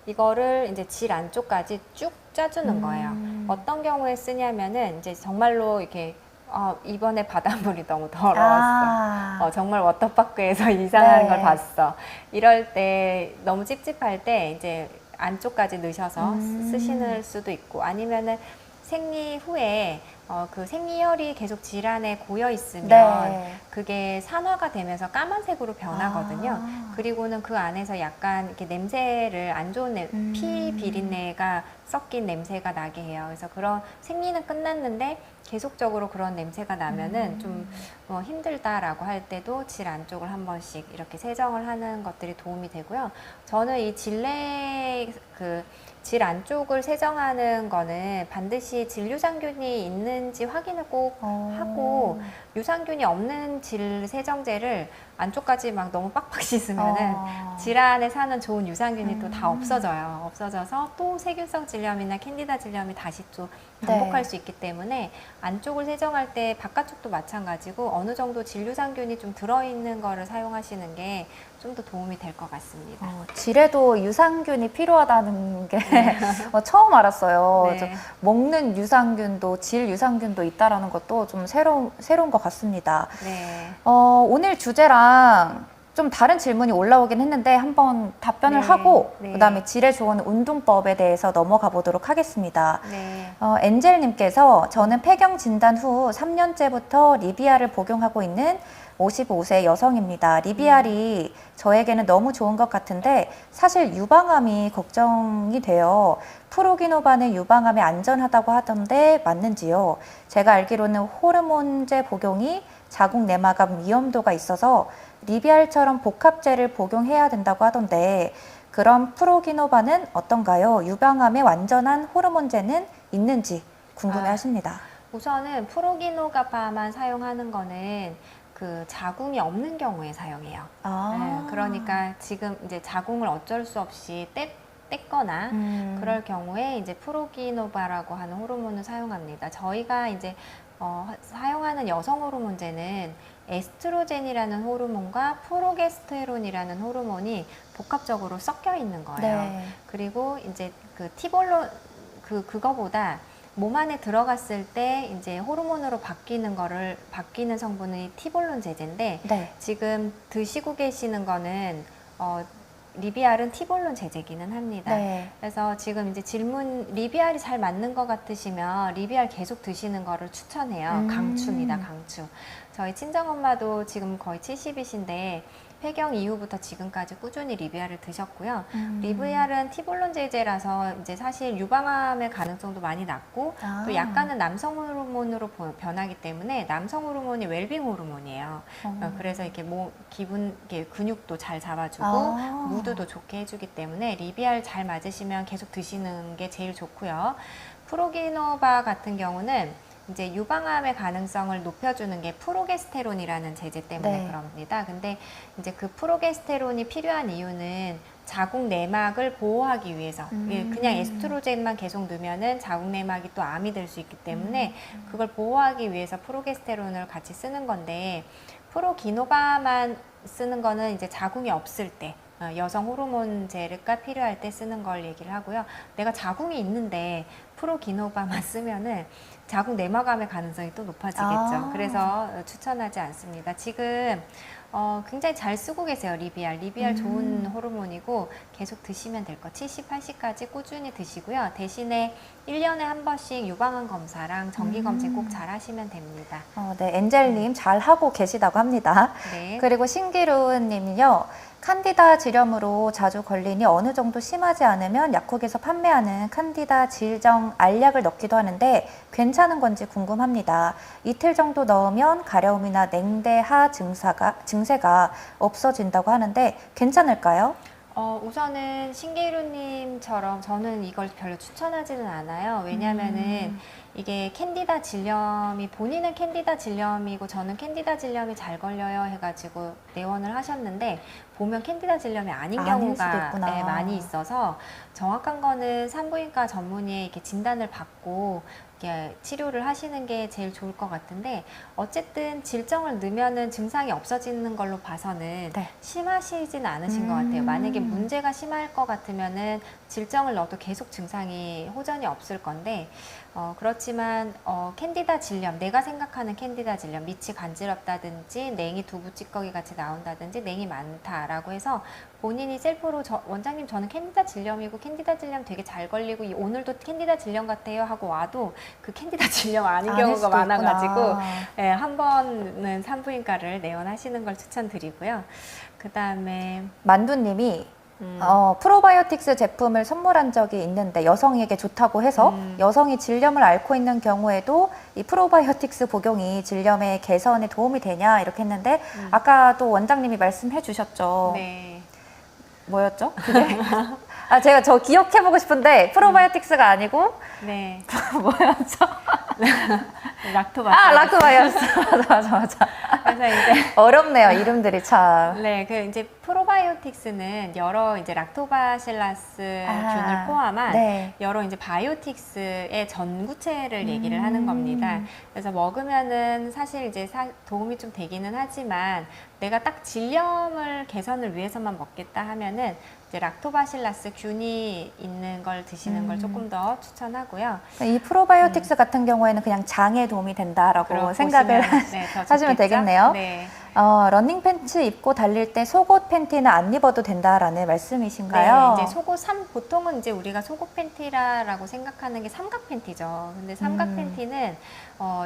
이거를 이제 질 안쪽까지 쭉 짜주는 거예요. 어떤 경우에 쓰냐면은 이제 정말로 이렇게 이번에 바닷물이 너무 더러웠어. 정말 워터파크에서 이상한 네. 걸 봤어. 이럴 때 너무 찝찝할 때 이제 안쪽까지 넣으셔서 쓰시는 수도 있고 아니면은 생리 후에 그 생리혈이 계속 질 안에 고여 있으면 네. 그게 산화가 되면서 까만색으로 변하거든요. 그리고는 그 안에서 약간 이렇게 냄새를 안 좋은 피 비린내가 섞인 냄새가 나게 해요. 그래서 그런 생리는 끝났는데 계속적으로 그런 냄새가 나면은 좀 힘들다라고 할 때도 질 안쪽을 한 번씩 이렇게 세정을 하는 것들이 도움이 되고요. 저는 이 질내 질 안쪽을 세정하는 거는 반드시 질 유산균이 있는지 확인을 꼭 하고 유산균이 없는 질 세정제를 안쪽까지 막 너무 빡빡 씻으면은 질 안에 사는 좋은 유산균이 또 다 없어져요. 없어져서 또 세균성 질염이나 캔디다 질염이 다시 또 반복할 수 있기 때문에 안쪽을 세정할 때 바깥쪽도 마찬가지고 어느 정도 질 유산균이 좀 들어있는 거를 사용하시는 게 좀 더 도움이 될 것 같습니다. 질에도 유산균이 필요하다는 게 처음 알았어요. 네. 먹는 유산균도 질 유산균도 있다라는 것도 좀 새로운 것 같습니다. 네. 오늘 주제랑 좀 다른 질문이 올라오긴 했는데 한번 답변을 하고 그다음에 질에 좋은 운동법에 대해서 넘어가 보도록 하겠습니다. 네. 엔젤님께서 저는 폐경 진단 후 3년째부터 리비알을 복용하고 있는 55세 여성입니다. 리비알이 저에게는 너무 좋은 것 같은데 사실 유방암이 걱정이 돼요. 프로기노바는 유방암에 안전하다고 하던데 맞는지요? 제가 알기로는 호르몬제 복용이 자궁 내막암 위험도가 있어서 리비알처럼 복합제를 복용해야 된다고 하던데 그럼 프로기노바는 어떤가요? 유방암에 완전한 호르몬제는 있는지 궁금해하십니다. 우선은 프로기노바만 사용하는 거는 그 자궁이 없는 경우에 사용해요. 네, 그러니까 지금 이제 자궁을 어쩔 수 없이 뗐거나 그럴 경우에 이제 프로기노바라고 하는 호르몬을 사용합니다. 저희가 이제 사용하는 여성 호르몬제는 에스트로겐이라는 호르몬과 프로게스테론이라는 호르몬이 복합적으로 섞여 있는 거예요. 네. 그리고 이제 그 티볼론 그거보다 몸 안에 들어갔을 때 이제 호르몬으로 바뀌는 성분이 티볼론 제제인데 네. 지금 드시고 계시는 거는 리비알은 티볼론 제제기는 합니다. 네. 그래서 지금 이제 질문 리비알이 잘 맞는 것 같으시면 리비알 계속 드시는 거를 추천해요. 강추입니다, 강추. 저희 친정엄마도 지금 거의 70이신데 폐경 이후부터 지금까지 꾸준히 리비알을 드셨고요. 리비알은 티볼론 제제라서 이제 사실 유방암의 가능성도 많이 낮고 또 약간은 남성 호르몬으로 변하기 때문에 남성 호르몬이 웰빙 호르몬이에요. 그래서 이렇게 이렇게 근육도 잘 잡아주고 무드도 좋게 해주기 때문에 리비알 잘 맞으시면 계속 드시는 게 제일 좋고요. 프로기노바 같은 경우는 이제 유방암의 가능성을 높여주는 게 프로게스테론이라는 제제 때문에 그럽니다. 근데 이제 그 프로게스테론이 필요한 이유는 자궁 내막을 보호하기 위해서. 그냥 에스트로겐만 계속 넣으면은 자궁 내막이 또 암이 될 수 있기 때문에 그걸 보호하기 위해서 프로게스테론을 같이 쓰는 건데, 프로기노바만 쓰는 거는 이제 자궁이 없을 때, 여성 호르몬제가 필요할 때 쓰는 걸 얘기를 하고요. 내가 자궁이 있는데 프로기노바만 쓰면은 자궁 내막암의 가능성이 또 높아지겠죠. 그래서 추천하지 않습니다. 지금 굉장히 잘 쓰고 계세요, 리비알. 리비알 좋은 호르몬이고 계속 드시면 될 것. 70, 80까지 꾸준히 드시고요. 대신에 1년에 한 번씩 유방암 검사랑 정기 검진 꼭 잘 하시면 됩니다. 네, 엔젤님 잘 하고 계시다고 합니다. 네. 그리고 신기루님은요. 칸디다 질염으로 자주 걸리니 어느 정도 심하지 않으면 약국에서 판매하는 칸디다 질정 알약을 넣기도 하는데 괜찮은 건지 궁금합니다. 이틀 정도 넣으면 가려움이나 냉대하 증세가 없어진다고 하는데 괜찮을까요? 우선은 신기루님처럼 저는 이걸 별로 추천하지는 않아요. 왜냐면은 이게 캔디다 질염이, 본인은 캔디다 질염이고 저는 캔디다 질염이 잘 걸려요 해가지고 내원을 하셨는데 보면 캔디다 질염이 아닌 경우가 많이 있어서 정확한 거는 산부인과 전문의의 이렇게 진단을 받고 이렇게 치료를 하시는 게 제일 좋을 것 같은데, 어쨌든 질정을 넣으면은 증상이 없어지는 걸로 봐서는 심하시진 않으신 것 같아요. 만약에 문제가 심할 것 같으면은 질정을 넣어도 계속 증상이 호전이 없을 건데, 그렇지만 캔디다 질염, 내가 생각하는 캔디다 질염, 밑이 간지럽다든지 냉이 두부 찌꺼기 같이 나온다든지 냉이 많다라고 해서 본인이 셀프로 원장님 저는 캔디다 질염이고 캔디다 질염 되게 잘 걸리고 오늘도 캔디다 질염 같아요 하고 와도 그 캔디다 질염 아닌 경우가 많아가지고 한 번은 산부인과를 내원하시는 걸 추천드리고요. 그 다음에 만두님이 프로바이오틱스 제품을 선물한 적이 있는데 여성에게 좋다고 해서 여성이 질염을 앓고 있는 경우에도 이 프로바이오틱스 복용이 질염의 개선에 도움이 되냐 이렇게 했는데 아까도 원장님이 말씀해 주셨죠. 네. 뭐였죠? 그게? 제가 저 기억해보고 싶은데 프로바이오틱스가 아니고 네. 뭐였죠? 락토바이오틱스. 락토바이오틱스. 맞아. 그래서 이제 어렵네요, 이름들이 참. 네, 그 이제 프로바이오틱스는 여러 이제 락토바실라스 균을 포함한 여러 이제 바이오틱스의 전구체를 얘기를 하는 겁니다. 그래서 먹으면은 사실 이제 도움이 좀 되기는 하지만 내가 딱 질염을 개선을 위해서만 먹겠다 하면은 이제 락토바실라스 균이 있는 걸 드시는 걸 조금 더 추천하고요. 이 프로바이오틱스 같은 경우에는 그냥 장에 도움이 된다라고 생각을 하시면 되겠네요. 네. 러닝 팬츠 입고 달릴 때 속옷 팬티는 안 입어도 된다라는 말씀이신가요? 네, 이제 속옷 보통은 이제 우리가 속옷 팬티라고 생각하는 게 삼각 팬티죠. 근데 삼각 팬티는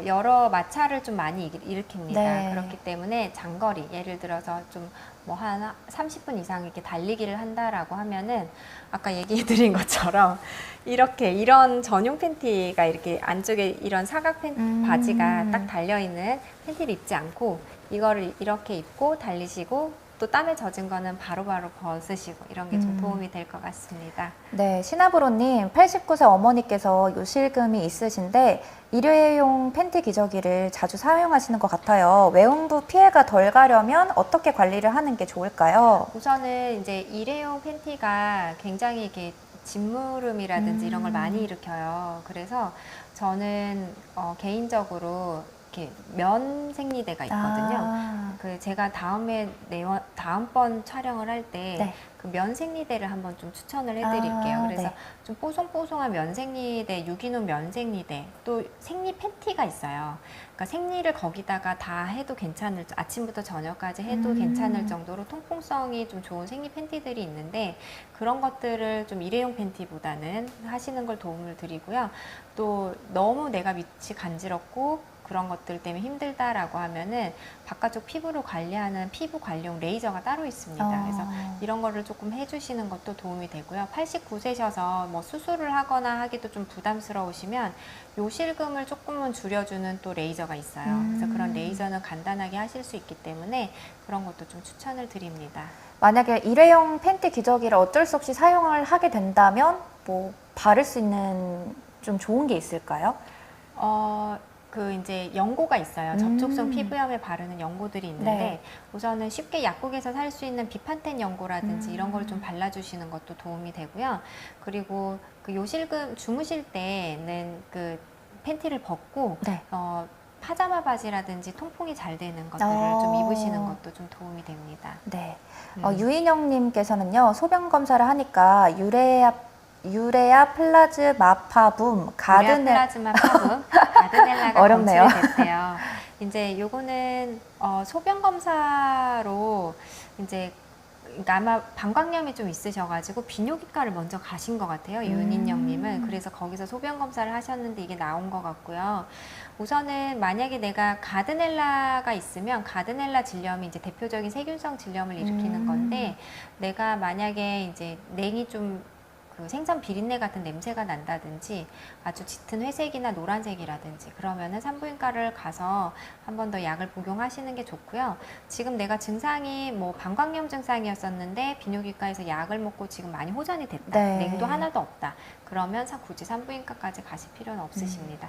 여러 마찰을 좀 많이 일으킵니다. 그렇기 때문에 장거리, 예를 들어서 좀 뭐 한 30분 이상 이렇게 달리기를 한다라고 하면은 아까 얘기해 드린 것처럼 이런 전용 팬티가 이렇게 안쪽에 이런 사각 바지가 딱 달려있는 팬티를 입지 않고 이거를 이렇게 입고 달리시고 또 땀에 젖은 거는 바로바로 벗으시고 이런 게 좀 도움이 될 것 같습니다. 네, 시나브로님 89세 어머니께서 요실금이 있으신데 일회용 팬티 기저귀를 자주 사용하시는 것 같아요. 외음부 피해가 덜 가려면 어떻게 관리를 하는 게 좋을까요? 우선은 이제 일회용 팬티가 굉장히 이렇게 진무름이라든지 이런 걸 많이 일으켜요. 그래서 저는 개인적으로 이렇게 면 생리대가 있거든요. 그 제가 다음번 촬영을 할 때 네. 그 면 생리대를 한번 좀 추천을 해드릴게요. 그래서 네. 좀 뽀송뽀송한 면 생리대, 유기농 면 생리대, 또 생리 팬티가 있어요. 그러니까 생리를 거기다가 다 해도 괜찮을, 아침부터 저녁까지 해도 괜찮을 정도로 통풍성이 좀 좋은 생리 팬티들이 있는데, 그런 것들을 좀 일회용 팬티보다는 하시는 걸 도움을 드리고요. 또 너무 내가 밑이 간지럽고 그런 것들 때문에 힘들다라고 하면은 바깥쪽 피부를 관리하는 피부 관리용 레이저가 따로 있습니다. 그래서 이런 거를 조금 해주시는 것도 도움이 되고요. 89세셔서 뭐 수술을 하거나 하기도 좀 부담스러우시면 요실금을 조금은 줄여주는 또 레이저가 있어요. 그래서 그런 레이저는 간단하게 하실 수 있기 때문에 그런 것도 좀 추천을 드립니다. 만약에 일회용 팬티 기저귀를 어쩔 수 없이 사용을 하게 된다면 뭐 바를 수 있는 좀 좋은 게 있을까요? 그 이제 연고가 있어요. 접촉성 피부염에 바르는 연고들이 있는데 네. 우선은 쉽게 약국에서 살 수 있는 비판텐 연고라든지 이런 걸 좀 발라주시는 것도 도움이 되고요. 그리고 그 요실금 주무실 때는 그 팬티를 벗고 네. 파자마 바지라든지 통풍이 잘 되는 것들을 좀 입으시는 것도 좀 도움이 됩니다. 네. 유인영님께서는요, 소변 검사를 하니까 유레아 플라즈마파붐 플라즈마 파붐 가드넬라가 어렵네요. 검출이 됐대요. 이제 요거는 소변 검사로 이제 그러니까 아마 방광염이 좀 있으셔가지고 비뇨기과를 먼저 가신 것 같아요. 윤인영님은. 그래서 거기서 소변 검사를 하셨는데 이게 나온 것 같고요. 우선은 만약에 내가 가드넬라가 있으면 가드넬라 질염이 이제 대표적인 세균성 질염을 일으키는 건데, 내가 만약에 이제 냉이 좀 그 생선 비린내 같은 냄새가 난다든지 아주 짙은 회색이나 노란색이라든지 그러면은 산부인과를 가서 한 번 더 약을 복용하시는 게 좋고요. 지금 내가 증상이 뭐 방광염 증상이었었는데 비뇨기과에서 약을 먹고 지금 많이 호전이 됐다. 네. 냉도 하나도 없다. 그러면 굳이 산부인과까지 가실 필요는 없으십니다.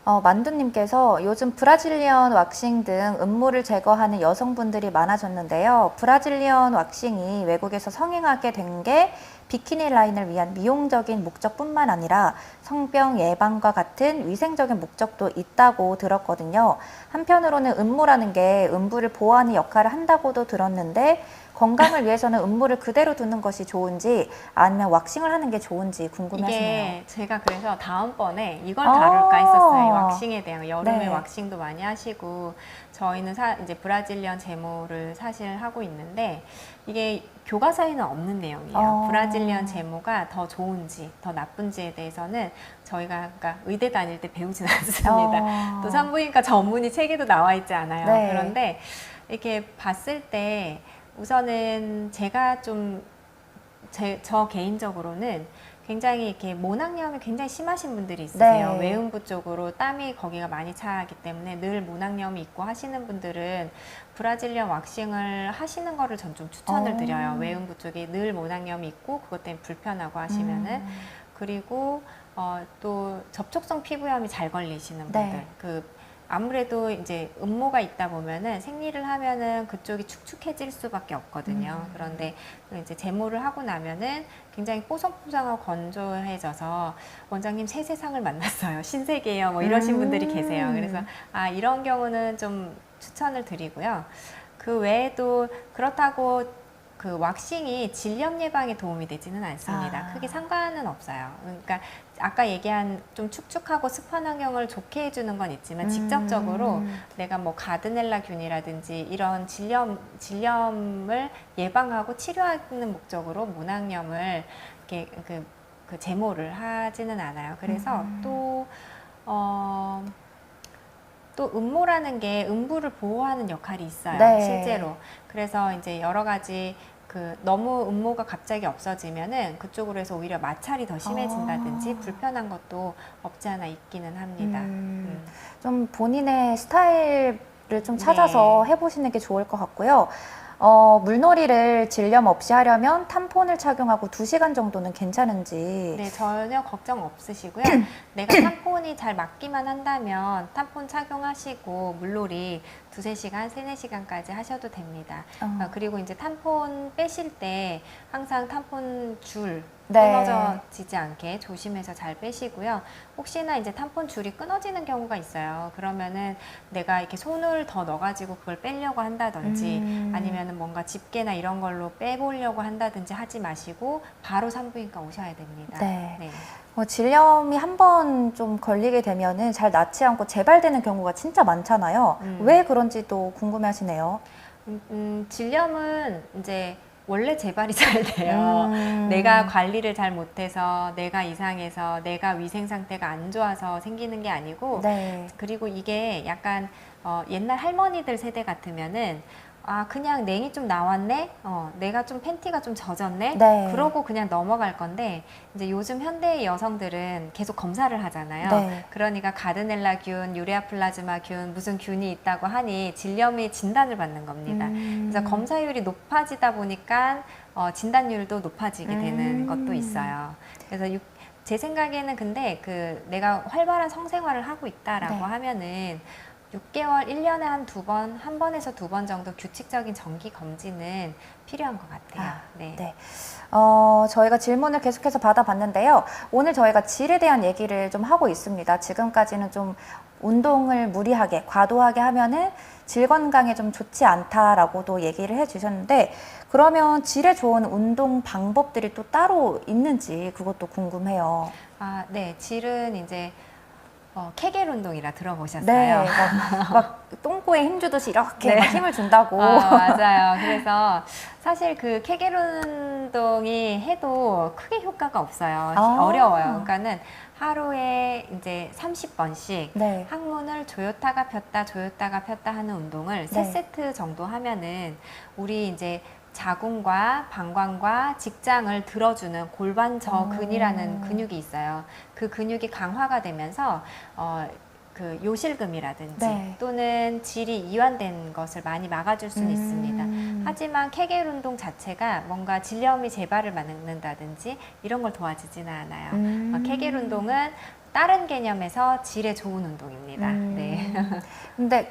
만두님께서 요즘 브라질리언 왁싱 등 음모를 제거하는 여성분들이 많아졌는데요. 브라질리언 왁싱이 외국에서 성행하게 된 게 비키니 라인을 위한 미용적인 목적뿐만 아니라 성병 예방과 같은 위생적인 목적도 있다고 들었거든요. 한편으로는 음모라는 게 음부를 보호하는 역할을 한다고도 들었는데, 건강을 위해서는 음모를 그대로 두는 것이 좋은지 아니면 왁싱을 하는 게 좋은지 궁금하시네요. 이게 제가 그래서 다음번에 이걸 다룰까 했었어요. 이 왁싱에 대한. 여름에 네. 왁싱도 많이 하시고, 저희는 이제 브라질리언 제모를 사실 하고 있는데, 이게 교과서에는 없는 내용이에요. 브라질리언 제모가 더 좋은지 더 나쁜지에 대해서는 저희가 그러니까 의대 다닐 때 배우진 않습니다. 또 산부인과 전문의 책에도 나와 있지 않아요. 네. 그런데 이렇게 봤을 때 우선은 제가 좀 저 개인적으로는 굉장히 이렇게 모낭염이 굉장히 심하신 분들이 있으세요. 네. 외음부 쪽으로 땀이 거기가 많이 차기 때문에 늘 모낭염이 있고 하시는 분들은 브라질리언 왁싱을 하시는 거를 전 좀 추천을 드려요. 외음부 쪽에 늘 모낭염이 있고 그것 때문에 불편하고 하시면은. 그리고 또 접촉성 피부염이 잘 걸리시는 분들, 네. 아무래도 이제 음모가 있다 보면은 생리를 하면은 그쪽이 축축해질 수밖에 없거든요. 그런데 이제 제모를 하고 나면은 굉장히 뽀송뽀송하고 건조해져서 원장님 새 세상을 만났어요. 신세계예요. 뭐 이러신 분들이 계세요. 그래서 이런 경우는 좀 추천을 드리고요. 그 외에도 그렇다고 그 왁싱이 질염 예방에 도움이 되지는 않습니다. 크게 상관은 없어요. 그러니까 아까 얘기한 좀 축축하고 습한 환경을 좋게 해주는 건 있지만 직접적으로 내가 뭐 가드넬라균이라든지 이런 질염을 예방하고 치료하는 목적으로 모낭염을 이렇게 그 제모를 하지는 않아요. 그래서 또 음모라는 게 음부를 보호하는 역할이 있어요. 네. 실제로. 그래서 이제 여러 가지 너무 음모가 갑자기 없어지면은 그쪽으로 해서 오히려 마찰이 더 심해진다든지 불편한 것도 없지 않아 있기는 합니다. 좀 본인의 스타일을 좀 찾아서 네. 해보시는 게 좋을 것 같고요. 물놀이를 질염 없이 하려면 탐폰을 착용하고 2시간 정도는 괜찮은지. 네, 전혀 걱정 없으시고요. 내가 탐폰이 잘 맞기만 한다면 탐폰 착용하시고 물놀이 2-3시간, 3-4시간까지 하셔도 됩니다. 그리고 이제 탐폰 빼실 때 항상 탐폰 줄 네. 끊어지지 않게 조심해서 잘 빼시고요. 혹시나 이제 탐폰 줄이 끊어지는 경우가 있어요. 그러면은 내가 이렇게 손을 더 넣어가지고 그걸 빼려고 한다든지 아니면은 뭔가 집게나 이런 걸로 빼보려고 한다든지 하지 마시고 바로 산부인과 오셔야 됩니다. 네. 네. 질염이 한 번 좀 걸리게 되면은 잘 낫지 않고 재발되는 경우가 진짜 많잖아요. 왜 그런지도 궁금해하시네요. 질염은 이제 원래 재발이 잘 돼요. 내가 관리를 잘 못해서, 내가 이상해서, 내가 위생 상태가 안 좋아서 생기는 게 아니고, 네. 그리고 이게 약간 옛날 할머니들 세대 같으면은 아 그냥 냉이 좀 나왔네, 내가 좀 팬티가 좀 젖었네, 네. 그러고 그냥 넘어갈 건데 이제 요즘 현대의 여성들은 계속 검사를 하잖아요. 네. 그러니까 가르넬라균, 유레아 플라즈마균 무슨 균이 있다고 하니 질염의 진단을 받는 겁니다. 그래서 검사율이 높아지다 보니까 진단율도 높아지게 되는 것도 있어요. 그래서 제 생각에는 근데 내가 활발한 성생활을 하고 있다라고 네. 하면은 6개월, 1년에 한 2번, 한 번에서 2번 정도 규칙적인 정기 검진은 필요한 것 같아요. 네. 네. 저희가 질문을 계속해서 받아봤는데요. 오늘 저희가 질에 대한 얘기를 좀 하고 있습니다. 지금까지는 좀 운동을 무리하게, 과도하게 하면은 질 건강에 좀 좋지 않다라고도 얘기를 해주셨는데, 그러면 질에 좋은 운동 방법들이 또 따로 있는지 그것도 궁금해요. 아, 네. 질은 이제 케겔 운동이라 들어보셨어요? 네, 막 똥꼬에 힘 주듯이 이렇게 네. 막 힘을 준다고. 맞아요. 그래서 사실 그 케겔 운동이 해도 크게 효과가 없어요. 어려워요. 그러니까는 하루에 이제 30번씩 네. 항문을 조였다가 폈다, 조였다가 폈다 하는 운동을 네. 3세트 정도 하면은 우리 이제 자궁과 방광과 직장을 들어주는 골반저근이라는 근육이 있어요. 그 근육이 강화가 되면서 그 요실금이라든지 네. 또는 질이 이완된 것을 많이 막아줄 수는 있습니다. 하지만 케겔 운동 자체가 뭔가 질염이 재발을 막는다든지 이런 걸 도와주지는 않아요. 케겔 운동은 다른 개념에서 질에 좋은 운동입니다. 네. 근데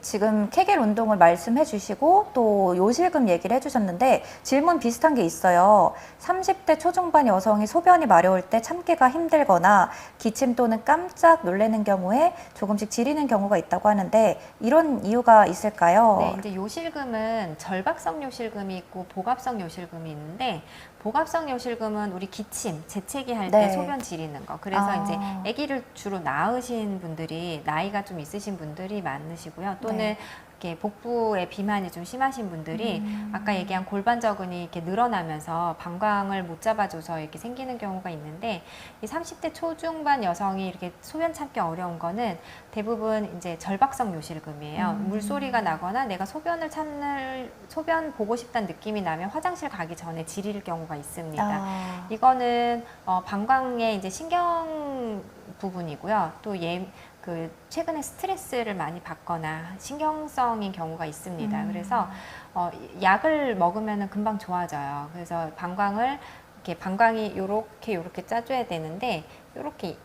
지금 케겔 운동을 말씀해 주시고 또 요실금 얘기를 해 주셨는데 질문 비슷한 게 있어요. 30대 초중반 여성이 소변이 마려울 때 참기가 힘들거나 기침 또는 깜짝 놀라는 경우에 조금씩 지리는 경우가 있다고 하는데 이런 이유가 있을까요? 네, 이제 요실금은 절박성 요실금이 있고 복압성 요실금이 있는데 복압성 요실금은 우리 기침, 재채기 할 때 네. 소변 지리는 거. 그래서 이제 아기를 주로 낳으신 분들이 나이가 좀 있으신 분들이 많으시고요. 또는 네. 이렇게 복부에 비만이 좀 심하신 분들이 아까 얘기한 골반저근이 이렇게 늘어나면서 방광을 못 잡아줘서 이렇게 생기는 경우가 있는데 이 30대 초중반 여성이 이렇게 소변 참기 어려운 거는 대부분 이제 절박성 요실금이에요. 물소리가 나거나 내가 소변 보고 싶다는 느낌이 나면 화장실 가기 전에 지릴 경우가 있습니다. 이거는 방광의 이제 신경 부분이고요. 또 최근에 스트레스를 많이 받거나 신경성인 경우가 있습니다. 그래서 약을 먹으면 금방 좋아져요. 그래서 방광이 요렇게 짜줘야 되는데 요렇게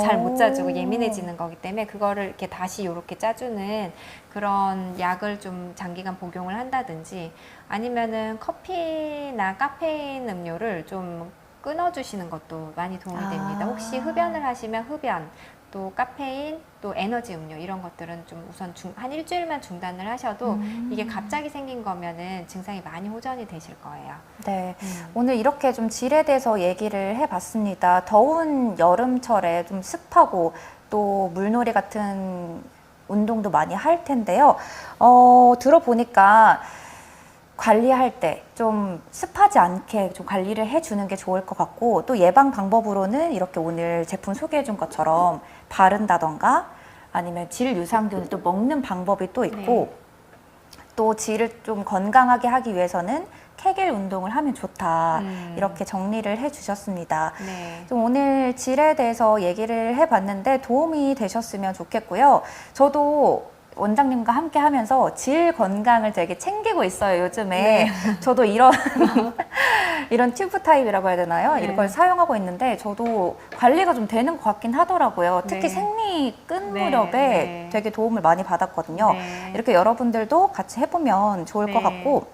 잘 못 짜주고 예민해지는 거기 때문에 그거를 이렇게 다시 요렇게 짜주는 그런 약을 좀 장기간 복용을 한다든지 아니면은 커피나 카페인 음료를 좀 끊어주시는 것도 많이 도움이 됩니다. 혹시 흡연을 하시면 흡연, 또 카페인, 또 에너지 음료 이런 것들은 좀 우선 한 일주일만 중단을 하셔도 이게 갑자기 생긴 거면은 증상이 많이 호전이 되실 거예요. 네, 오늘 이렇게 좀 질에 대해서 얘기를 해봤습니다. 더운 여름철에 좀 습하고 또 물놀이 같은 운동도 많이 할 텐데요. 들어보니까 관리할 때 좀 습하지 않게 좀 관리를 해주는 게 좋을 것 같고 또 예방 방법으로는 이렇게 오늘 제품 소개해 준 것처럼 바른다던가 아니면 질 유산균을 또 먹는 방법이 또 있고 또 질을 좀 건강하게 하기 위해서는 케겔 운동을 하면 좋다 이렇게 정리를 해주셨습니다. 네. 좀 오늘 질에 대해서 얘기를 해봤는데 도움이 되셨으면 좋겠고요. 저도 원장님과 함께 하면서 질 건강을 되게 챙기고 있어요, 요즘에. 네. 저도 이런 튜브 타입이라고 해야 되나요? 네. 이걸 사용하고 있는데 저도 관리가 좀 되는 것 같긴 하더라고요. 특히 네. 생리 끈 네. 무렵에 네. 되게 도움을 많이 받았거든요. 네. 이렇게 여러분들도 같이 해보면 좋을 것 네. 같고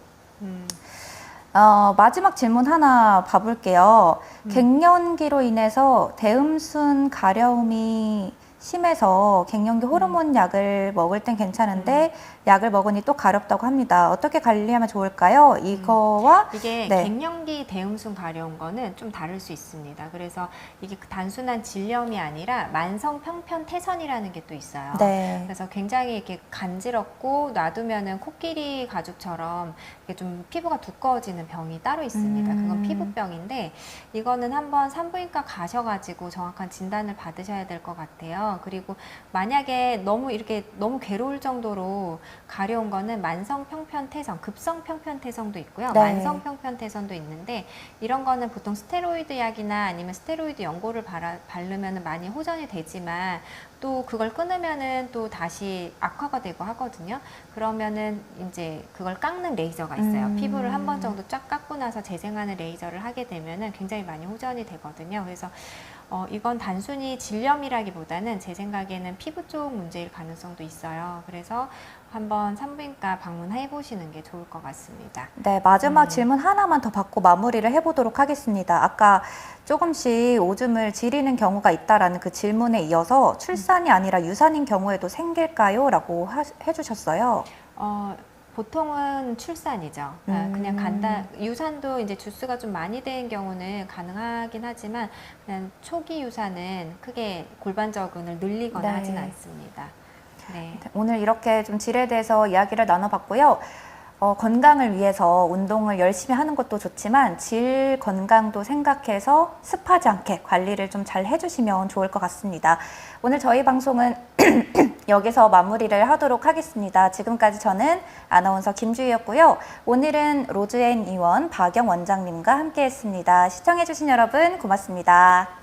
마지막 질문 하나 봐볼게요. 갱년기로 인해서 대음순 가려움이 심해서 갱년기 호르몬 약을 먹을 땐 괜찮은데 약을 먹으니 또 가렵다고 합니다. 어떻게 관리하면 좋을까요? 이거와 이게 네. 갱년기 대음순 가려운 거는 좀 다를 수 있습니다. 그래서 이게 단순한 질염이 아니라 만성 평편 태선이라는 게 또 있어요. 네. 그래서 굉장히 이렇게 간지럽고 놔두면은 코끼리 가죽처럼 이게 좀 피부가 두꺼워지는 병이 따로 있습니다. 그건 피부병인데 이거는 한번 산부인과 가셔가지고 정확한 진단을 받으셔야 될 것 같아요. 그리고 만약에 너무 괴로울 정도로 가려운 거는 만성 평편태성, 급성 평편태성도 있고요. 네. 만성 평편태성도 있는데 이런 거는 보통 스테로이드 약이나 아니면 스테로이드 연고를 바르면 많이 호전이 되지만 또 그걸 끊으면은 또 다시 악화가 되고 하거든요. 그러면은 이제 그걸 깎는 레이저가 있어요. 피부를 한 번 정도 쫙 깎고 나서 재생하는 레이저를 하게 되면은 굉장히 많이 호전이 되거든요. 그래서 이건 단순히 질염이라기보다는 제 생각에는 피부 쪽 문제일 가능성도 있어요. 그래서 한번 산부인과 방문해 보시는 게 좋을 것 같습니다. 네, 마지막 질문 하나만 더 받고 마무리를 해보도록 하겠습니다. 아까 조금씩 오줌을 지리는 경우가 있다라는 그 질문에 이어서 출산이 아니라 유산인 경우에도 생길까요? 라고 해주셨어요. 보통은 출산이죠. 그냥 유산도 이제 주수가 좀 많이 된 경우는 가능하긴 하지만 그냥 초기 유산은 크게 골반저근을 늘리거나 네. 하진 않습니다. 네. 오늘 이렇게 좀 질에 대해서 이야기를 나눠봤고요. 건강을 위해서 운동을 열심히 하는 것도 좋지만 질 건강도 생각해서 습하지 않게 관리를 좀 잘 해주시면 좋을 것 같습니다. 오늘 저희 방송은 여기서 마무리를 하도록 하겠습니다. 지금까지 저는 아나운서 김주희였고요. 오늘은 로즈앤 의원 박영 원장님과 함께했습니다. 시청해주신 여러분 고맙습니다.